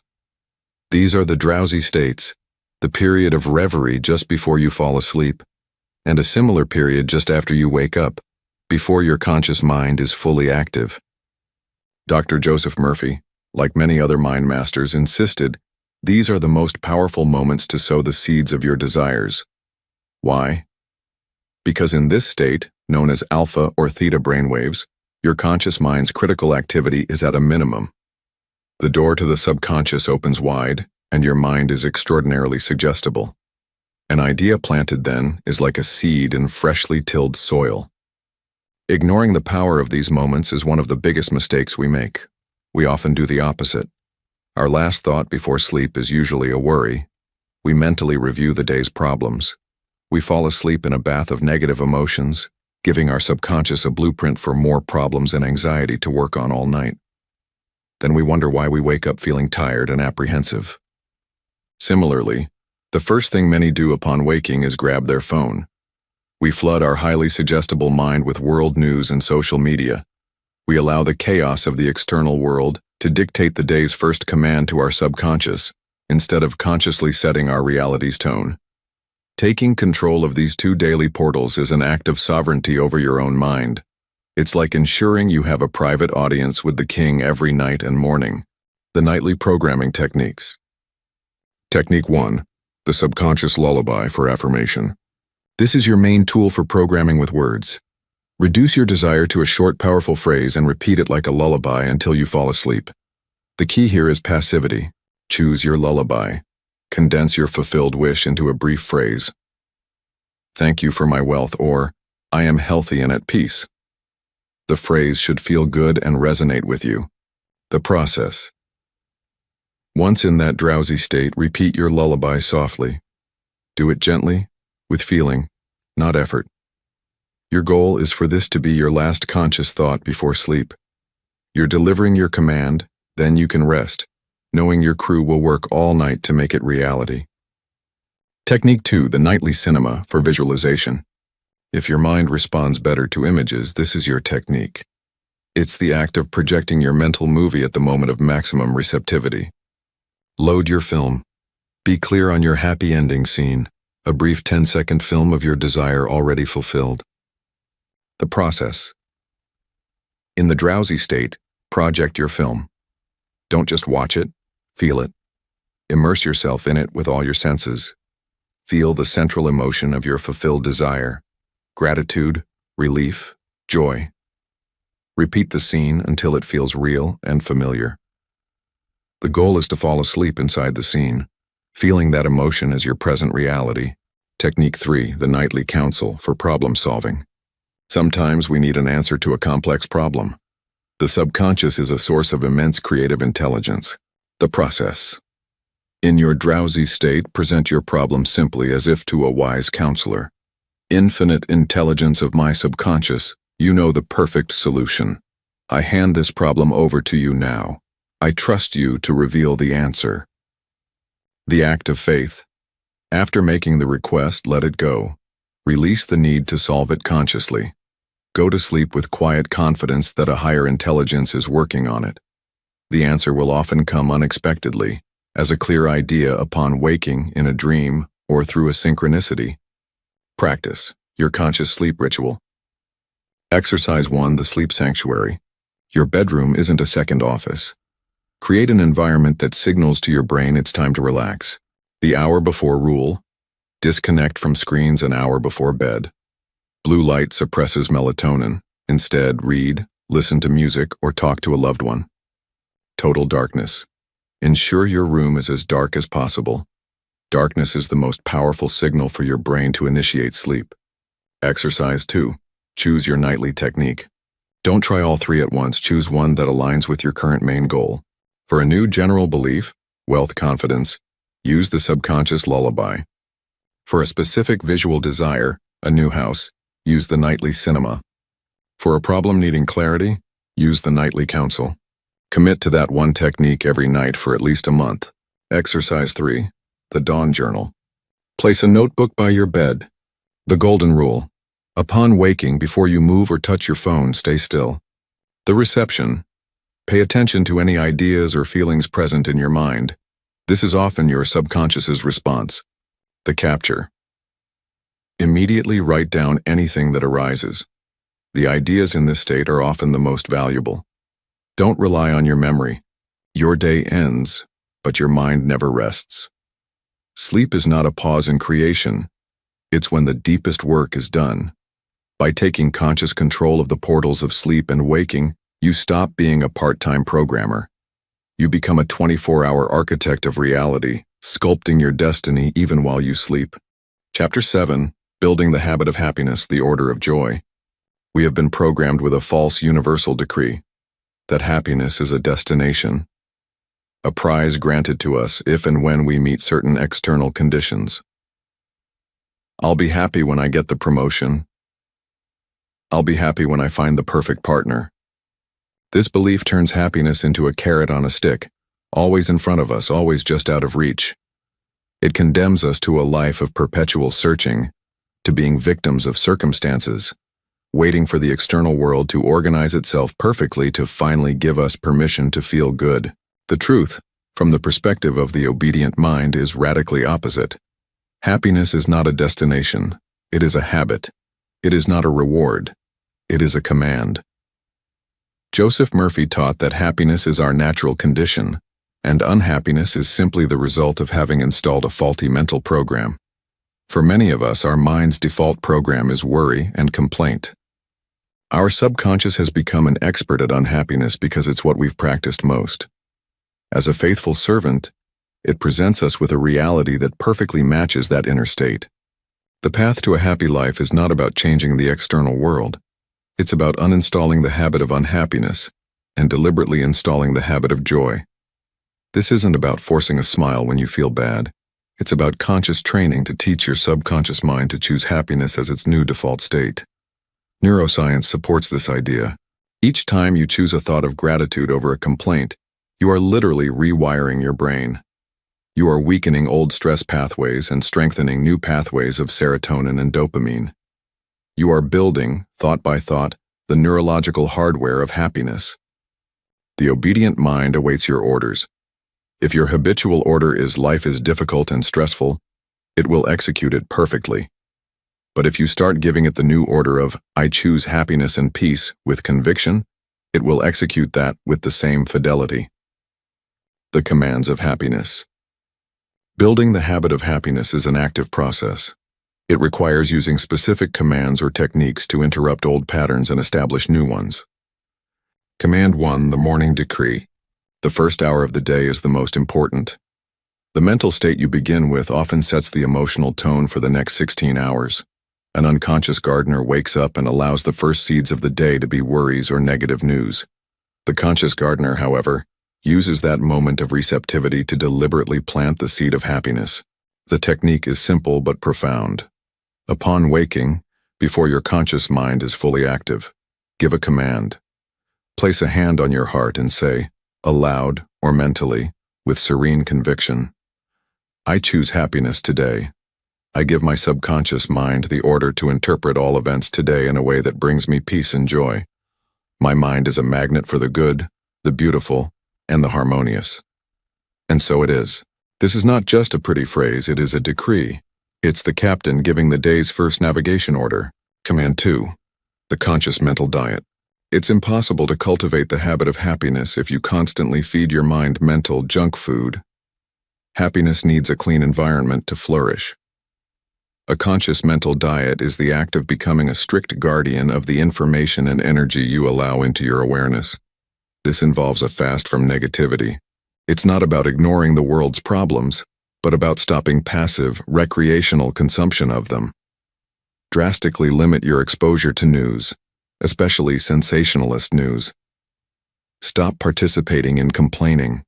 These are the drowsy states, the period of reverie just before you fall asleep, and a similar period just after you wake up, before your conscious mind is fully active. Dr. Joseph Murphy, like many other mind masters, insisted these are the most powerful moments to sow the seeds of your desires. Why? Because in this state, known as alpha or theta brainwaves, your conscious mind's critical activity is at a minimum. The door to the subconscious opens wide, and your mind is extraordinarily suggestible. An idea planted then is like a seed in freshly tilled soil. Ignoring the power of these moments is one of the biggest mistakes we make. We often do the opposite. Our last thought before sleep is usually a worry. We mentally review the day's problems. We fall asleep in a bath of negative emotions, giving our subconscious a blueprint for more problems and anxiety to work on all night. Then we wonder why we wake up feeling tired and apprehensive. Similarly, the first thing many do upon waking is grab their phone. We flood our highly suggestible mind with world news and social media. We allow the chaos of the external world to dictate the day's first command to our subconscious, instead of consciously setting our reality's tone. Taking control of these two daily portals is an act of sovereignty over your own mind. It's like ensuring you have a private audience with the king every night and morning. The nightly programming techniques. Technique 1. The subconscious lullaby for affirmation. This is your main tool for programming with words. Reduce your desire to a short, powerful phrase and repeat it like a lullaby until you fall asleep. The key here is passivity. Choose your lullaby. Condense your fulfilled wish into a brief phrase. Thank you for my wealth, or I am healthy and at peace. The phrase should feel good and resonate with you. The process. Once in that drowsy state, repeat your lullaby softly. Do it gently, with feeling, not effort. Your goal is for this to be your last conscious thought before sleep. You're delivering your command, then you can rest, knowing your crew will work all night to make it reality. Technique 2, the nightly cinema for visualization. If your mind responds better to images, this is your technique. It's the act of projecting your mental movie at the moment of maximum receptivity. Load your film. Be clear on your happy ending scene, a brief 10-second film of your desire already fulfilled. The process. In the drowsy state, project your film. Don't just watch it, feel it. Immerse yourself in it with all your senses. Feel the central emotion of your fulfilled desire: gratitude, relief, joy. Repeat the scene until it feels real and familiar. The goal is to fall asleep inside the scene, feeling that emotion as your present reality. Technique 3, the nightly counsel for problem solving. Sometimes we need an answer to a complex problem. The subconscious is a source of immense creative intelligence. The process. In your drowsy state, present your problem simply as if to a wise counselor. Infinite intelligence of my subconscious, you know the perfect solution. I hand this problem over to you now. I trust you to reveal the answer. The act of faith. After making the request, let it go. Release the need to solve it consciously. Go to sleep with quiet confidence that a higher intelligence is working on it. The answer will often come unexpectedly, as a clear idea upon waking in a dream or through a synchronicity. Practice your conscious sleep ritual. Exercise 1, the sleep sanctuary. Your bedroom isn't a second office. Create an environment that signals to your brain it's time to relax. The hour before rule. Disconnect from screens an hour before bed. Blue light suppresses melatonin. Instead, read, listen to music, or talk to a loved one. Total darkness. Ensure your room is as dark as possible. Darkness is the most powerful signal for your brain to initiate sleep. Exercise 2. Choose your nightly technique. Don't try all three at once. Choose one that aligns with your current main goal. For a new general belief, wealth confidence, use the subconscious lullaby. For a specific visual desire, a new house, use the nightly cinema. For a problem needing clarity, use the nightly counsel. Commit to that one technique every night for at least a month. Exercise 3. The Dawn Journal. Place a notebook by your bed. The golden rule. Upon waking, before you move or touch your phone, stay still. The reception. Pay attention to any ideas or feelings present in your mind. This is often your subconscious's response. The capture. Immediately write down anything that arises. The ideas in this state are often the most valuable. Don't rely on your memory. Your day ends, but your mind never rests. Sleep is not a pause in creation. It's when the deepest work is done. By taking conscious control of the portals of sleep and waking, you stop being a part-time programmer. You become a 24-hour architect of reality, sculpting your destiny even while you sleep. Chapter 7, Building the Habit of Happiness, the Order of Joy. We have been programmed with a false universal decree that happiness is a destination, a prize granted to us if and when we meet certain external conditions. I'll be happy when I get the promotion. I'll be happy when I find the perfect partner. This belief turns happiness into a carrot on a stick, always in front of us, always just out of reach. It condemns us to a life of perpetual searching, to being victims of circumstances, waiting for the external world to organize itself perfectly to finally give us permission to feel good. The truth, from the perspective of the obedient mind, is radically opposite. Happiness is not a destination. It is a habit. It is not a reward. It is a command. Joseph Murphy taught that happiness is our natural condition, and unhappiness is simply the result of having installed a faulty mental program. For many of us, our mind's default program is worry and complaint. Our subconscious has become an expert at unhappiness because it's what we've practiced most. As a faithful servant, it presents us with a reality that perfectly matches that inner state. The path to a happy life is not about changing the external world. It's about uninstalling the habit of unhappiness and deliberately installing the habit of joy. This isn't about forcing a smile when you feel bad. It's about conscious training to teach your subconscious mind to choose happiness as its new default state. Neuroscience supports this idea. Each time you choose a thought of gratitude over a complaint, you are literally rewiring your brain. You are weakening old stress pathways and strengthening new pathways of serotonin and dopamine. You are building, thought by thought, the neurological hardware of happiness. The obedient mind awaits your orders. If your habitual order is life is difficult and stressful, it will execute it perfectly. But if you start giving it the new order of I choose happiness and peace with conviction, it will execute that with the same fidelity. The commands of happiness. Building the habit of happiness is an active process. It requires using specific commands or techniques to interrupt old patterns and establish new ones. Command 1, the morning decree. The first hour of the day is the most important. The mental state you begin with often sets the emotional tone for the next 16 hours. An unconscious gardener wakes up and allows the first seeds of the day to be worries or negative news. The conscious gardener, however, uses that moment of receptivity to deliberately plant the seed of happiness. The technique is simple but profound. Upon waking, before your conscious mind is fully active, give a command. Place a hand on your heart and say, aloud or mentally, with serene conviction, I choose happiness today. I give my subconscious mind the order to interpret all events today in a way that brings me peace and joy. My mind is a magnet for the good, the beautiful, and the harmonious. And so it is. This is not just a pretty phrase, it is a decree. It's the captain giving the day's first navigation order. Command 2, the conscious mental diet. It's impossible to cultivate the habit of happiness if you constantly feed your mind mental junk food. Happiness needs a clean environment to flourish. A conscious mental diet is the act of becoming a strict guardian of the information and energy you allow into your awareness. This involves a fast from negativity. It's not about ignoring the world's problems, but about stopping passive, recreational consumption of them. Drastically limit your exposure to news, especially sensationalist news. Stop participating in complaining.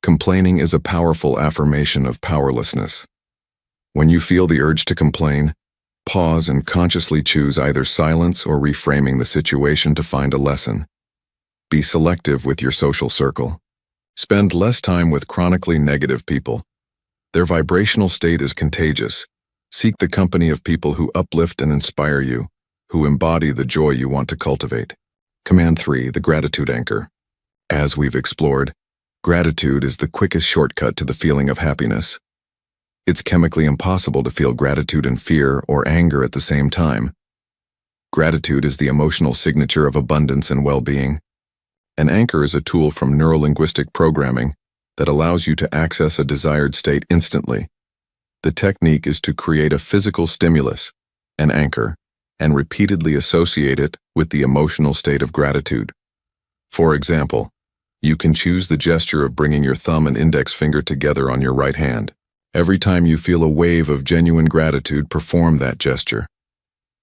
Complaining is a powerful affirmation of powerlessness. When you feel the urge to complain, pause and consciously choose either silence or reframing the situation to find a lesson. Be selective with your social circle. Spend less time with chronically negative people. Their vibrational state is contagious. Seek the company of people who uplift and inspire you, who embody the joy you want to cultivate. Command 3, the gratitude anchor. As we've explored, gratitude is the quickest shortcut to the feeling of happiness. It's chemically impossible to feel gratitude and fear or anger at the same time. Gratitude is the emotional signature of abundance and well-being. An anchor is a tool from neurolinguistic programming that allows you to access a desired state instantly. The technique is to create a physical stimulus, an anchor, and repeatedly associate it with the emotional state of gratitude. For example, you can choose the gesture of bringing your thumb and index finger together on your right hand. Every time you feel a wave of genuine gratitude, perform that gesture.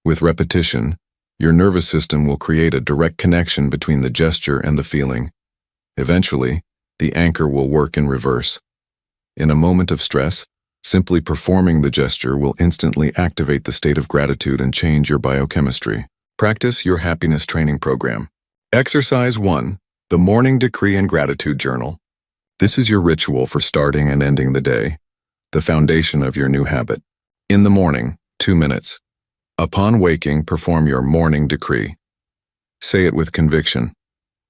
With repetition, your nervous system will create a direct connection between the gesture and the feeling. Eventually, the anchor will work in reverse. In a moment of stress, simply performing the gesture will instantly activate the state of gratitude and change your biochemistry. Practice your happiness training program. Exercise 1, the Morning Decree and Gratitude Journal. This is your ritual for starting and ending the day, the foundation of your new habit. In the morning, 2 minutes. Upon waking, perform your morning decree. Say it with conviction.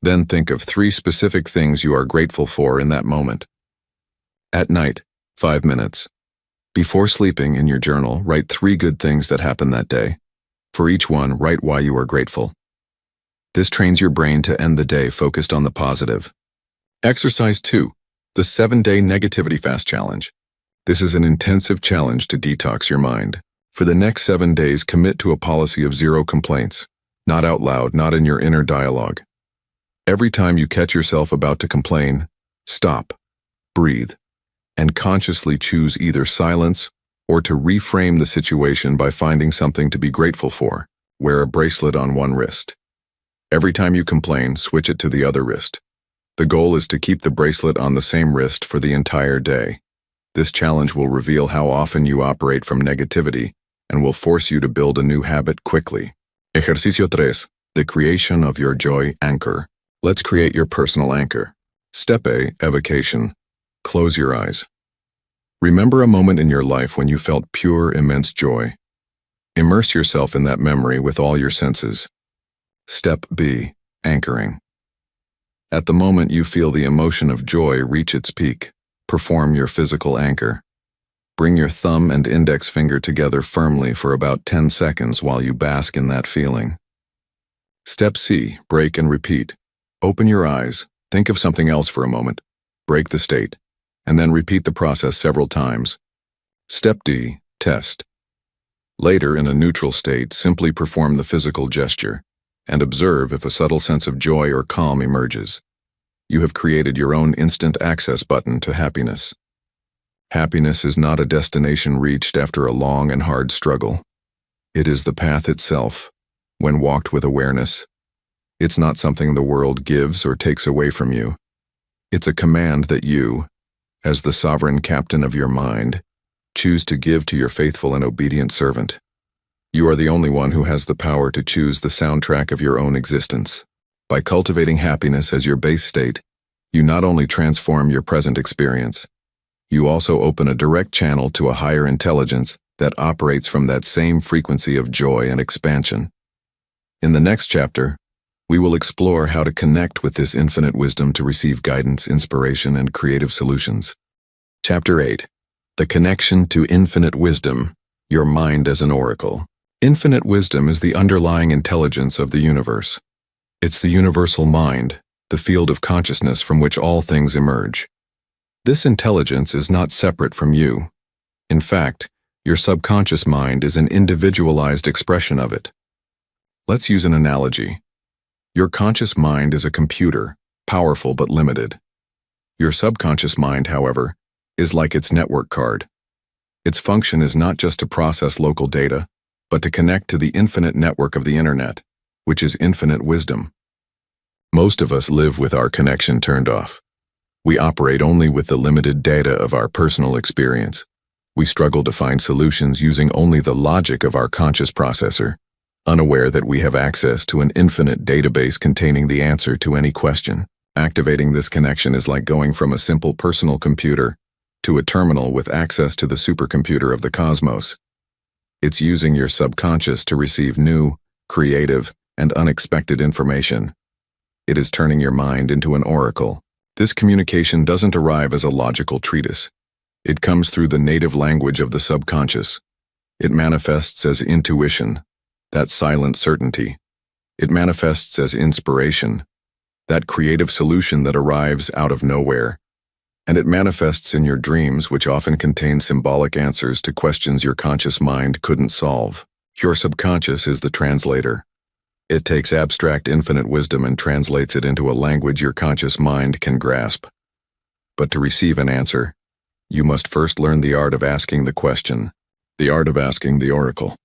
Then think of 3 specific things you are grateful for in that moment. At night, 5 minutes. Before sleeping, in your journal, write 3 good things that happened that day. For each one, write why you are grateful. This trains your brain to end the day focused on the positive. Exercise 2, the 7-Day Negativity Fast Challenge. This is an intensive challenge to detox your mind. For the next 7 days, commit to a policy of 0 complaints. Not out loud, not in your inner dialogue. Every time you catch yourself about to complain, stop, breathe, and consciously choose either silence or to reframe the situation by finding something to be grateful for. Wear a bracelet on one wrist. Every time you complain, switch it to the other wrist. The goal is to keep the bracelet on the same wrist for the entire day. This challenge will reveal how often you operate from negativity and will force you to build a new habit quickly. Ejercicio 3. The creation of your joy anchor. Let's create your personal anchor. Step A, evocation. Close your eyes. Remember a moment in your life when you felt pure, immense joy. Immerse yourself in that memory with all your senses. Step B, anchoring. At the moment you feel the emotion of joy reach its peak, perform your physical anchor. Bring your thumb and index finger together firmly for about 10 seconds while you bask in that feeling. Step C, break and repeat. Open your eyes, think of something else for a moment, break the state, and then repeat the process several times. Step D, test. Later, in a neutral state, simply perform the physical gesture and observe if a subtle sense of joy or calm emerges. You have created your own instant access button to happiness. Happiness is not a destination reached after a long and hard struggle. It is the path itself, when walked with awareness. It's not something the world gives or takes away from you. It's a command that you, as the sovereign captain of your mind, choose to give to your faithful and obedient servant. You are the only one who has the power to choose the soundtrack of your own existence. By cultivating happiness as your base state, you not only transform your present experience, you also open a direct channel to a higher intelligence that operates from that same frequency of joy and expansion. In the next chapter, we will explore how to connect with this infinite wisdom to receive guidance, inspiration, and creative solutions. Chapter 8. The connection to infinite wisdom, your mind as an oracle. Infinite wisdom is the underlying intelligence of the universe. It's the universal mind, the field of consciousness from which all things emerge. This intelligence is not separate from you. In fact, your subconscious mind is an individualized expression of it. Let's use an analogy. Your conscious mind is a computer, powerful but limited. Your subconscious mind, however, is like its network card. Its function is not just to process local data, but to connect to the infinite network of the internet, which is infinite wisdom. Most of us live with our connection turned off. We operate only with the limited data of our personal experience. We struggle to find solutions using only the logic of our conscious processor, unaware that we have access to an infinite database containing the answer to any question. Activating this connection is like going from a simple personal computer to a terminal with access to the supercomputer of the cosmos. It's using your subconscious to receive new, creative, and unexpected information. It is turning your mind into an oracle. This communication doesn't arrive as a logical treatise. It comes through the native language of the subconscious. It manifests as intuition, that silent certainty. It manifests as inspiration, that creative solution that arrives out of nowhere. And it manifests in your dreams, which often contain symbolic answers to questions your conscious mind couldn't solve. Your subconscious is the translator. It takes abstract infinite wisdom and translates it into a language your conscious mind can grasp. But to receive an answer, you must first learn the art of asking the question, the art of asking the oracle.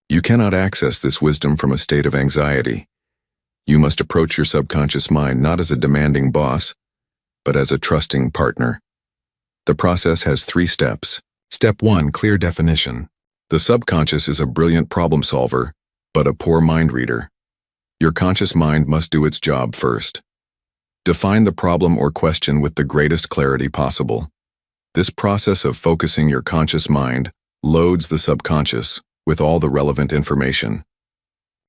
You cannot access this wisdom from a state of anxiety. You must approach your subconscious mind not as a demanding boss, but as a trusting partner. The process has 3 steps. Step 1, clear definition. The subconscious is a brilliant problem solver, but a poor mind reader. Your conscious mind must do its job first. Define the problem or question with the greatest clarity possible. This process of focusing your conscious mind loads the subconscious with all the relevant information.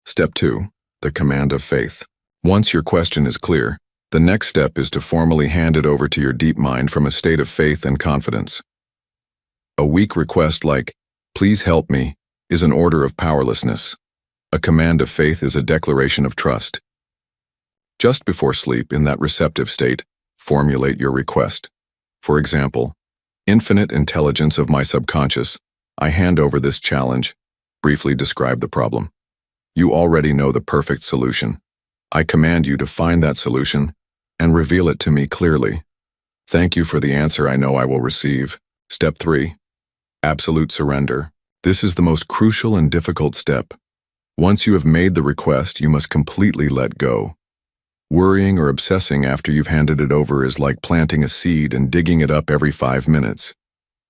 Step 2, the command of faith. Once your question is clear, the next step is to formally hand it over to your deep mind from a state of faith and confidence. A weak request like, "Please help me," is an order of powerlessness. A command of faith is a declaration of trust. Just before sleep, in that receptive state, formulate your request. For example, "Infinite intelligence of my subconscious, I hand over this challenge." Briefly describe the problem. You already know the perfect solution. I command you to find that solution and reveal it to me clearly. Thank you for the answer I know I will receive. Step 3. Absolute surrender. This is the most crucial and difficult step. Once you have made the request, you must completely let go. Worrying or obsessing after you've handed it over is like planting a seed and digging it up every 5 minutes.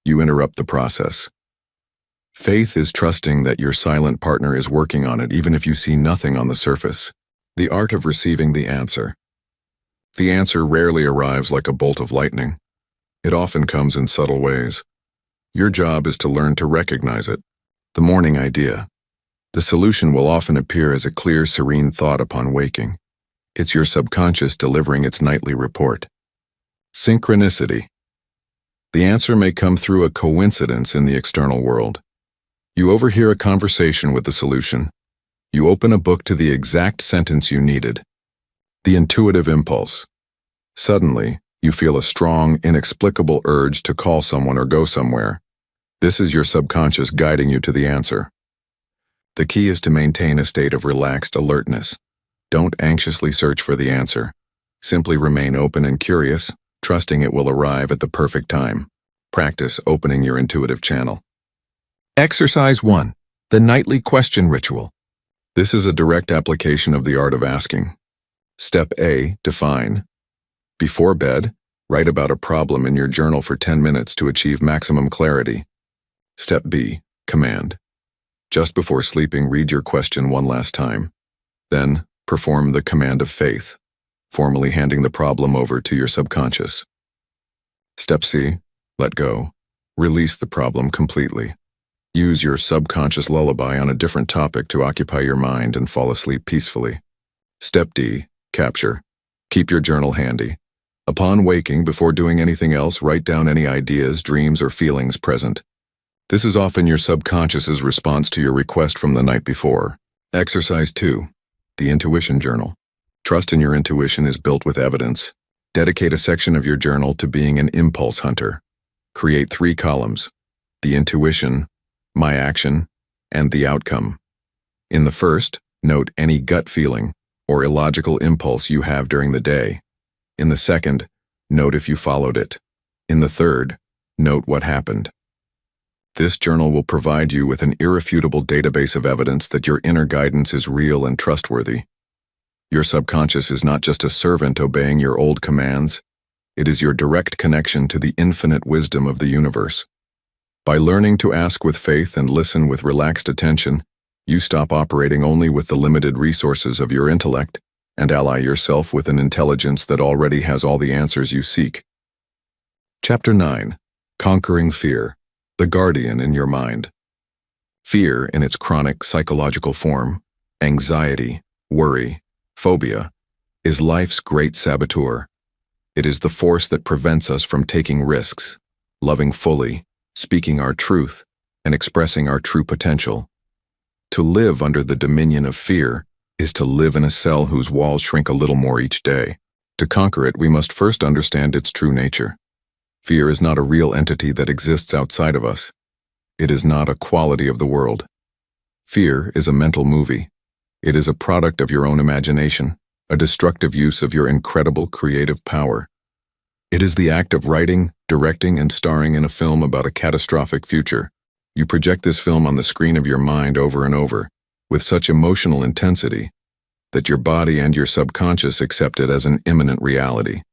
You interrupt the process. Faith is trusting that your silent partner is working on it even if you see nothing on the surface. The art of receiving the answer. The answer rarely arrives like a bolt of lightning. It often comes in subtle ways. Your job is to learn to recognize it. The morning idea. The solution will often appear as a clear, serene thought upon waking. It's your subconscious delivering its nightly report. Synchronicity. The answer may come through a coincidence in the external world. You overhear a conversation with the solution. You open a book to the exact sentence you needed. The intuitive impulse. Suddenly, you feel a strong, inexplicable urge to call someone or go somewhere. This is your subconscious guiding you to the answer. The key is to maintain a state of relaxed alertness. Don't anxiously search for the answer. Simply remain open and curious, trusting it will arrive at the perfect time. Practice opening your intuitive channel. Exercise 1. The Nightly Question Ritual. This is a direct application of the art of asking. Step A. Define. Before bed, write about a problem in your journal for 10 minutes to achieve maximum clarity. Step B. Command. Just before sleeping, read your question one last time. Then, perform the command of faith, formally handing the problem over to your subconscious. Step C. Let go. Release the problem completely. Use your subconscious lullaby on a different topic to occupy your mind and fall asleep peacefully. Step D. Capture. Keep your journal handy. Upon waking, before doing anything else, write down any ideas, dreams, or feelings present. This is often your subconscious's response to your request from the night before. Exercise 2. The Intuition Journal. Trust in your intuition is built with evidence. Dedicate a section of your journal to being an impulse hunter. Create 3 columns: the intuition, my action, and the outcome. In the first, note any gut feeling or illogical impulse you have during the day. In the second, note if you followed it. In the third, note what happened. This journal will provide you with an irrefutable database of evidence that your inner guidance is real and trustworthy. Your subconscious is not just a servant obeying your old commands. It is your direct connection to the infinite wisdom of the universe. By learning to ask with faith and listen with relaxed attention, you stop operating only with the limited resources of your intellect and ally yourself with an intelligence that already has all the answers you seek. Chapter 9. Conquering Fear. The Guardian in Your Mind. Fear, in its chronic psychological form, anxiety, worry, phobia, is life's great saboteur. It is the force that prevents us from taking risks, loving fully, speaking our truth, and expressing our true potential. To live under the dominion of fear is to live in a cell whose walls shrink a little more each day. To conquer it, we must first understand its true nature. Fear is not a real entity that exists outside of us. It is not a quality of the world. Fear is a mental movie. It is a product of your own imagination, a destructive use of your incredible creative power. It is the act of writing, directing, and starring in a film about a catastrophic future. You project this film on the screen of your mind over and over, with such emotional intensity that your body and your subconscious accept it as an imminent reality.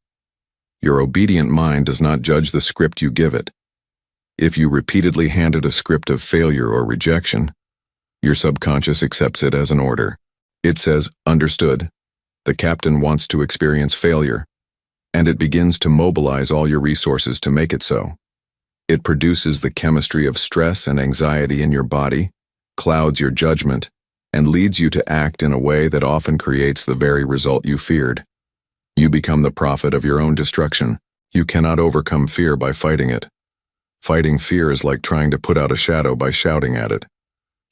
Your obedient mind does not judge the script you give it. If you repeatedly hand it a script of failure or rejection, your subconscious accepts it as an order. It says, "Understood. The captain wants to experience failure," and it begins to mobilize all your resources to make it so. It produces the chemistry of stress and anxiety in your body, clouds your judgment, and leads you to act in a way that often creates the very result you feared. You become the prophet of your own destruction. You cannot overcome fear by fighting it. Fighting fear is like trying to put out a shadow by shouting at it.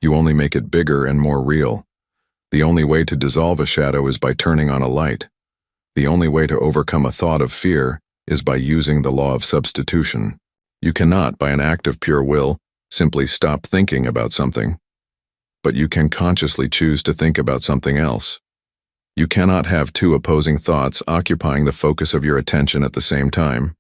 You only make it bigger and more real. The only way to dissolve a shadow is by turning on a light. The only way to overcome a thought of fear is by using the law of substitution. You cannot, by an act of pure will, simply stop thinking about something. But you can consciously choose to think about something else. You cannot have 2 opposing thoughts occupying the focus of your attention at the same time.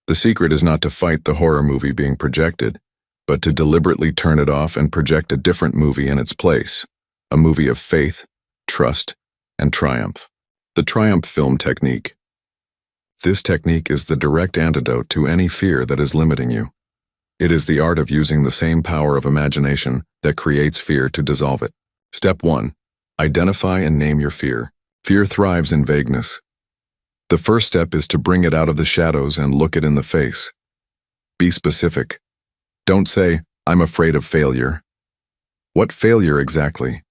The secret is not to fight the horror movie being projected, but to deliberately turn it off and project a different movie in its place, a movie of faith, trust, and triumph. The triumph film technique. This technique is the direct antidote to any fear that is limiting you. It is the art of using the same power of imagination that creates fear to dissolve it. Step 1. Identify and name your fear. Fear thrives in vagueness. The first step is to bring it out of the shadows and look it in the face. Be specific. Don't say, "I'm afraid of failure." What failure exactly?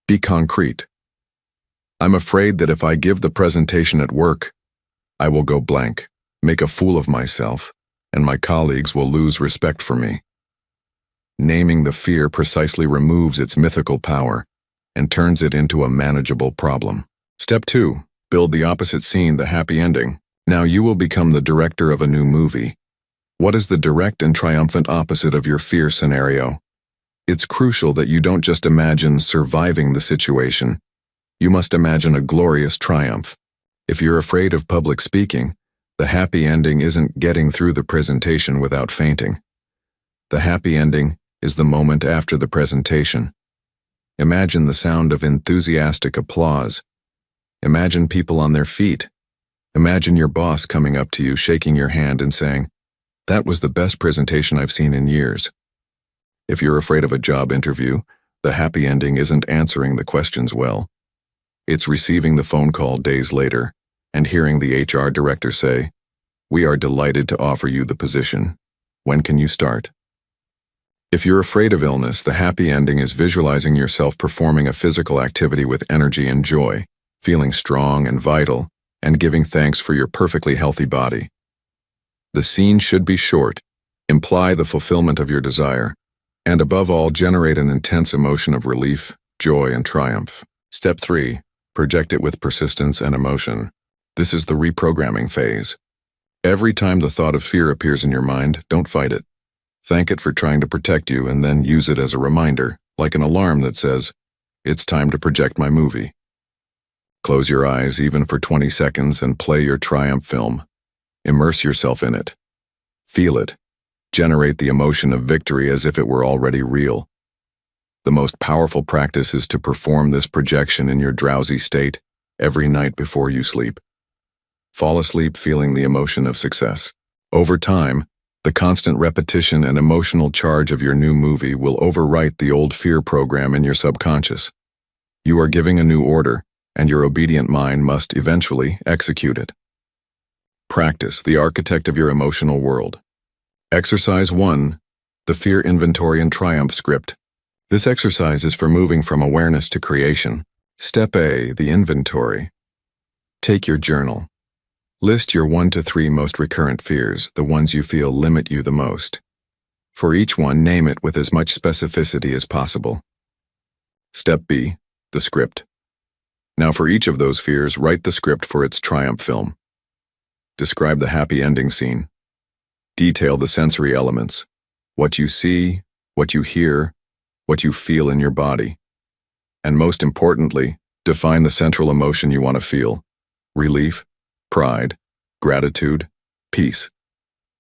Be concrete. "I'm afraid that if I give the presentation at work, I will go blank, make a fool of myself, and my colleagues will lose respect for me." Naming the fear precisely removes its mythical power and turns it into a manageable problem. Step 2. Build the opposite scene, the happy ending. Now you will become the director of a new movie. What is the direct and triumphant opposite of your fear scenario? It's crucial that you don't just imagine surviving the situation. You must imagine a glorious triumph. If you're afraid of public speaking, the happy ending isn't getting through the presentation without fainting. The happy ending is the moment after the presentation. Imagine the sound of enthusiastic applause. Imagine people on their feet. Imagine your boss coming up to you, shaking your hand and saying, "That was the best presentation I've seen in years." If you're afraid of a job interview, the happy ending isn't answering the questions well. It's receiving the phone call days later and hearing the HR director say, "We are delighted to offer you the position. When can you start?" If you're afraid of illness, the happy ending is visualizing yourself performing a physical activity with energy and joy, feeling strong and vital, and giving thanks for your perfectly healthy body. The scene should be short, imply the fulfillment of your desire, and above all, generate an intense emotion of relief, joy, and triumph. Step 3. Project it with persistence and emotion. This is the reprogramming phase. Every time the thought of fear appears in your mind, don't fight it. Thank it for trying to protect you and then use it as a reminder, like an alarm that says, "It's time to project my movie." Close your eyes even for 20 seconds and play your triumph film. Immerse yourself in it. Feel it. Generate the emotion of victory as if it were already real. The most powerful practice is to perform this projection in your drowsy state every night before you sleep. Fall asleep feeling the emotion of success. Over time, the constant repetition and emotional charge of your new movie will overwrite the old fear program in your subconscious. You are giving a new order, and your obedient mind must eventually execute it. Practice, the architect of your emotional world. Exercise 1. The Fear Inventory and Triumph Script. This exercise is for moving from awareness to creation. Step A. The Inventory. Take your journal. List your 1 to 3 most recurrent fears, the ones you feel limit you the most. For each one, name it with as much specificity as possible. Step B. The Script. Now for each of those fears, write the script for its triumph film. Describe the happy ending scene. Detail the sensory elements, what you see, what you hear, what you feel in your body. And most importantly, define the central emotion you want to feel: relief, pride, gratitude, peace.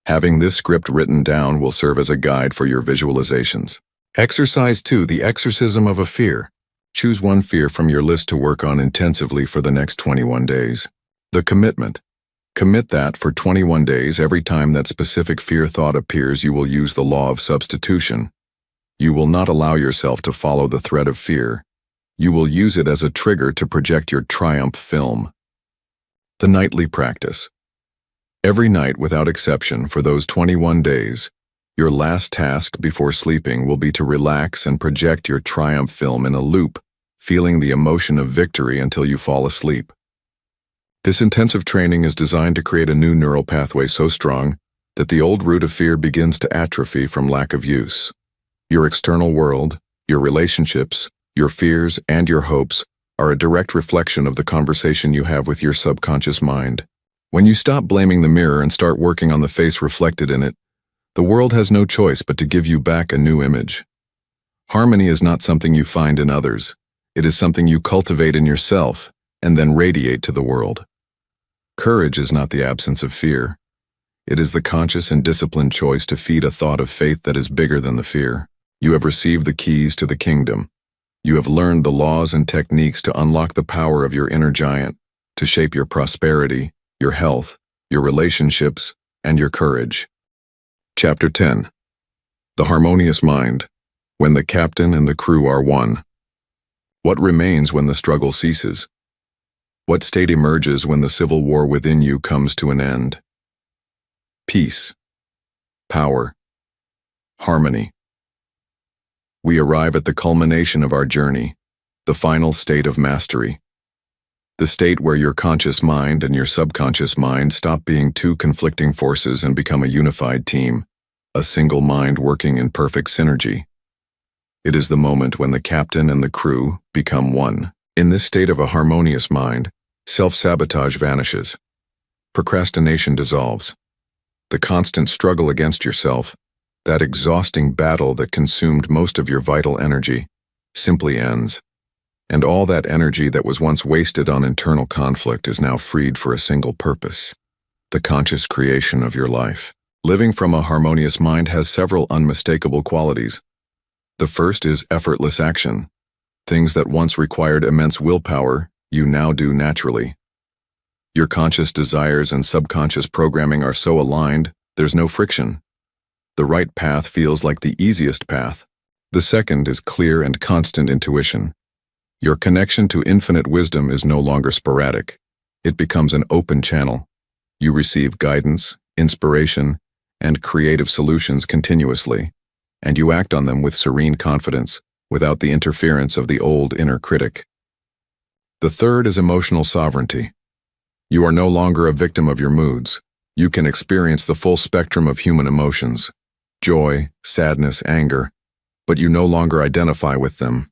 Having this script written down will serve as a guide for your visualizations. Exercise 2. The Exorcism of a Fear. Choose one fear from your list to work on intensively for the next 21 days. The Commitment. Commit that for 21 days. Every time that specific fear thought appears, you will use the law of substitution. You will not allow yourself to follow the thread of fear. You will use it as a trigger to project your triumph film. The Nightly Practice. Every night, without exception, for those 21 days, your last task before sleeping will be to relax and project your triumph film in a loop, feeling the emotion of victory until you fall asleep. This intensive training is designed to create a new neural pathway so strong that the old root of fear begins to atrophy from lack of use. Your external world, your relationships, your fears, and your hopes are a direct reflection of the conversation you have with your subconscious mind. When you stop blaming the mirror and start working on the face reflected in it, the world has no choice but to give you back a new image. Harmony is not something you find in others. It is something you cultivate in yourself and then radiate to the world. Courage is not the absence of fear. It is the conscious and disciplined choice to feed a thought of faith that is bigger than the fear. You have received the keys to the kingdom. You have learned the laws and techniques to unlock the power of your inner giant, to shape your prosperity, your health, your relationships, and your courage. Chapter 10. The harmonious mind, when the captain and the crew are one. What remains when the struggle ceases? What state emerges when the civil war within you comes to an end? Peace, power, harmony. We arrive at the culmination of our journey, the final state of mastery. The state where your conscious mind and your subconscious mind stop being two conflicting forces and become a unified team, a single mind working in perfect synergy. It is the moment when the captain and the crew become one. In this state of a harmonious mind, self-sabotage vanishes. Procrastination dissolves. The constant struggle against yourself, that exhausting battle that consumed most of your vital energy, simply ends. And all that energy that was once wasted on internal conflict is now freed for a single purpose, the conscious creation of your life. Living from a harmonious mind has several unmistakable qualities. The first is effortless action. Things that once required immense willpower, you now do naturally. Your conscious desires and subconscious programming are so aligned, there's no friction. The right path feels like the easiest path. The second is clear and constant intuition. Your connection to infinite wisdom is no longer sporadic. It becomes an open channel. You receive guidance, inspiration, and creative solutions continuously, and you act on them with serene confidence, without the interference of the old inner critic. The third is emotional sovereignty. You are no longer a victim of your moods. You can experience the full spectrum of human emotions, joy, sadness, anger, but you no longer identify with them.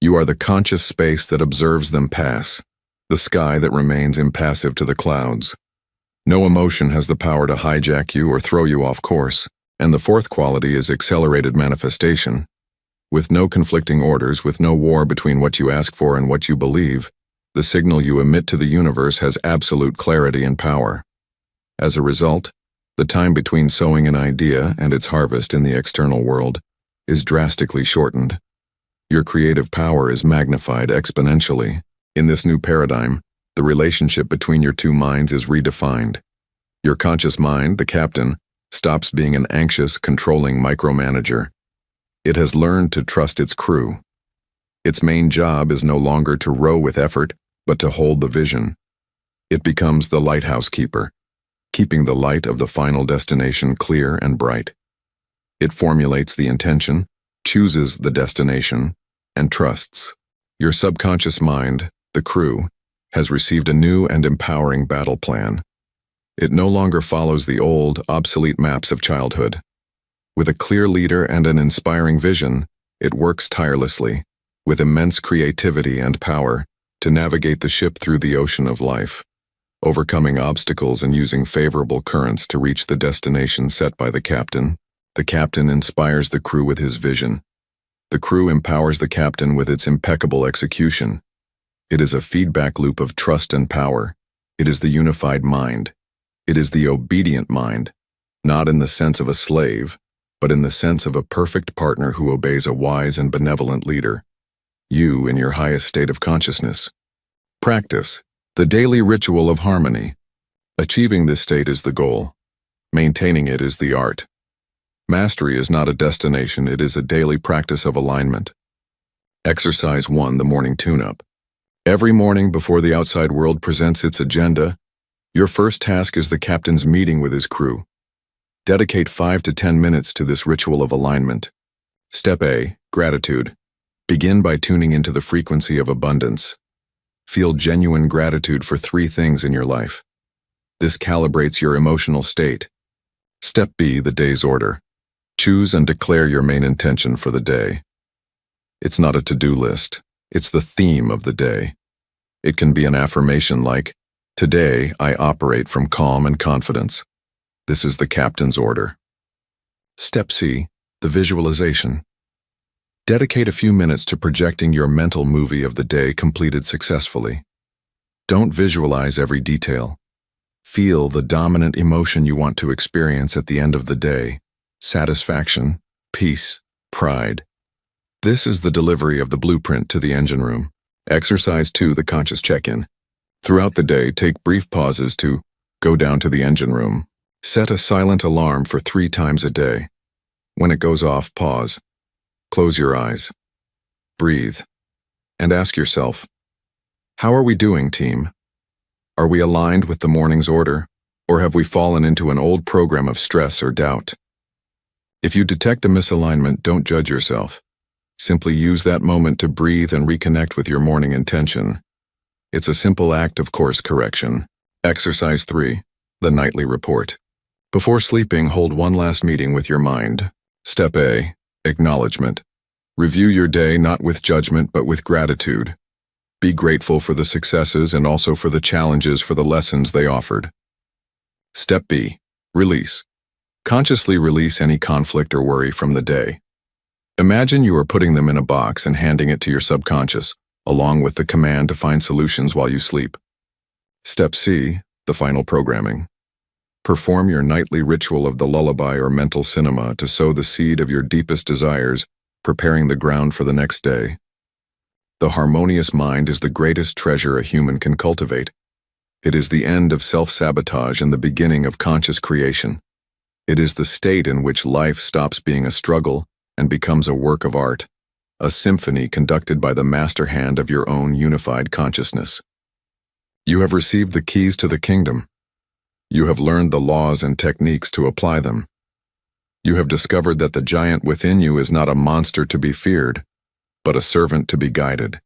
You are the conscious space that observes them pass, the sky that remains impassive to the clouds. No emotion has the power to hijack you or throw you off course. And the fourth quality is accelerated manifestation. With no conflicting orders, with no war between what you ask for and what you believe, the signal you emit to the universe has absolute clarity and power. As a result, the time between sowing an idea and its harvest in the external world is drastically shortened. Your creative power is magnified exponentially. In this new paradigm, the relationship between your two minds is redefined. Your conscious mind, the captain, stops being an anxious, controlling micromanager. It has learned to trust its crew. Its main job is no longer to row with effort, but to hold the vision. It becomes the lighthouse keeper, keeping the light of the final destination clear and bright. It formulates the intention, chooses the destination, and trusts. Your subconscious mind, the crew, has received a new and empowering battle plan. It no longer follows the old, obsolete maps of childhood. With a clear leader and an inspiring vision, it works tirelessly, with immense creativity and power, to navigate the ship through the ocean of life, overcoming obstacles and using favorable currents to reach the destination set by the captain. The captain inspires the crew with his vision. The crew empowers the captain with its impeccable execution. It is a feedback loop of trust and power. It is the unified mind. It is the obedient mind, not in the sense of a slave, but in the sense of a perfect partner who obeys a wise and benevolent leader. You in your highest state of consciousness. Practice, the daily ritual of harmony. Achieving this state is the goal. Maintaining it is the art. Mastery is not a destination, it is a daily practice of alignment. Exercise 1, the morning tune-up. Every morning before the outside world presents its agenda, your first task is the captain's meeting with his crew. Dedicate 5 to 10 minutes to this ritual of alignment. Step A, gratitude. Begin by tuning into the frequency of abundance. Feel genuine gratitude for 3 things in your life. This calibrates your emotional state. Step B, the day's order. Choose and declare your main intention for the day. It's not a to-do list. It's the theme of the day. It can be an affirmation like, "Today, I operate from calm and confidence." This is the captain's order. Step C, the visualization. Dedicate a few minutes to projecting your mental movie of the day completed successfully. Don't visualize every detail. Feel the dominant emotion you want to experience at the end of the day: satisfaction, peace, pride. This is the delivery of the blueprint to the engine room. Exercise 2, the conscious check-in. Throughout the day, take brief pauses to go down to the engine room. Set a silent alarm for 3 times a day. When it goes off, pause, close your eyes, breathe, and ask yourself, how are we doing, team? Are we aligned with the morning's order, or have we fallen into an old program of stress or doubt? If you detect a misalignment, don't judge yourself. Simply use that moment to breathe and reconnect with your morning intention. It's a simple act of course correction. Exercise 3, the nightly report. Before sleeping, hold one last meeting with your mind. Step A, acknowledgement. Review your day not with judgment but with gratitude. Be grateful for the successes and also for the challenges, for the lessons they offered. Step B, release. Consciously release any conflict or worry from the day. Imagine you are putting them in a box and handing it to your subconscious, along with the command to find solutions while you sleep. Step C, the final programming. Perform your nightly ritual of the lullaby or mental cinema to sow the seed of your deepest desires, preparing the ground for the next day. The harmonious mind is the greatest treasure a human can cultivate. It is the end of self-sabotage and the beginning of conscious creation. It is the state in which life stops being a struggle and becomes a work of art, a symphony conducted by the master hand of your own unified consciousness. You have received the keys to the kingdom. You have learned the laws and techniques to apply them. You have discovered that the giant within you is not a monster to be feared, but a servant to be guided.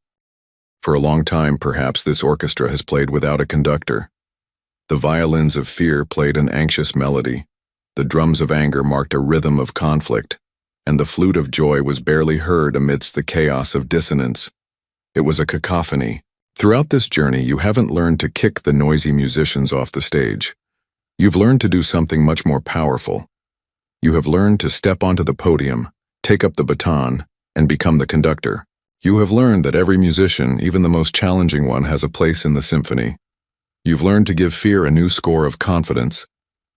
For a long time, perhaps, this orchestra has played without a conductor. The violins of fear played an anxious melody, the drums of anger marked a rhythm of conflict, and the flute of joy was barely heard amidst the chaos of dissonance. It was a cacophony. Throughout this journey, you haven't learned to kick the noisy musicians off the stage. You've learned to do something much more powerful. You have learned to step onto the podium, take up the baton, and become the conductor. You have learned that every musician, even the most challenging one, has a place in the symphony. You've learned to give fear a new score of confidence,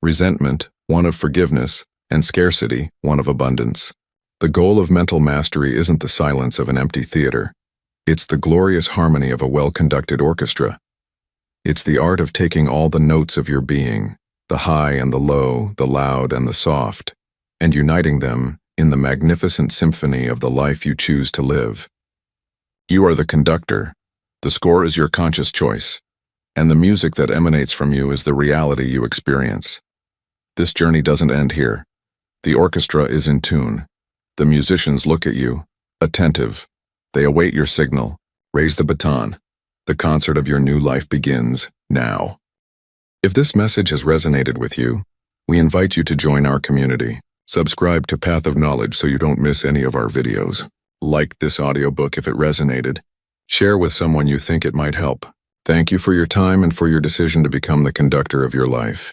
resentment one of forgiveness, and scarcity one of abundance. The goal of mental mastery isn't the silence of an empty theater. It's the glorious harmony of a well-conducted orchestra. It's the art of taking all the notes of your being, the high and the low, the loud and the soft, and uniting them in the magnificent symphony of the life you choose to live. You are the conductor. The score is your conscious choice, and the music that emanates from you is the reality you experience. This journey doesn't end here. The orchestra is in tune. The musicians look at you, attentive. They await your signal. Raise the baton. The concert of your new life begins now. If this message has resonated with you, we invite you to join our community. Subscribe to Path of Knowledge so you don't miss any of our videos. Like this audiobook if it resonated. Share with someone you think it might help. Thank you for your time and for your decision to become the conductor of your life.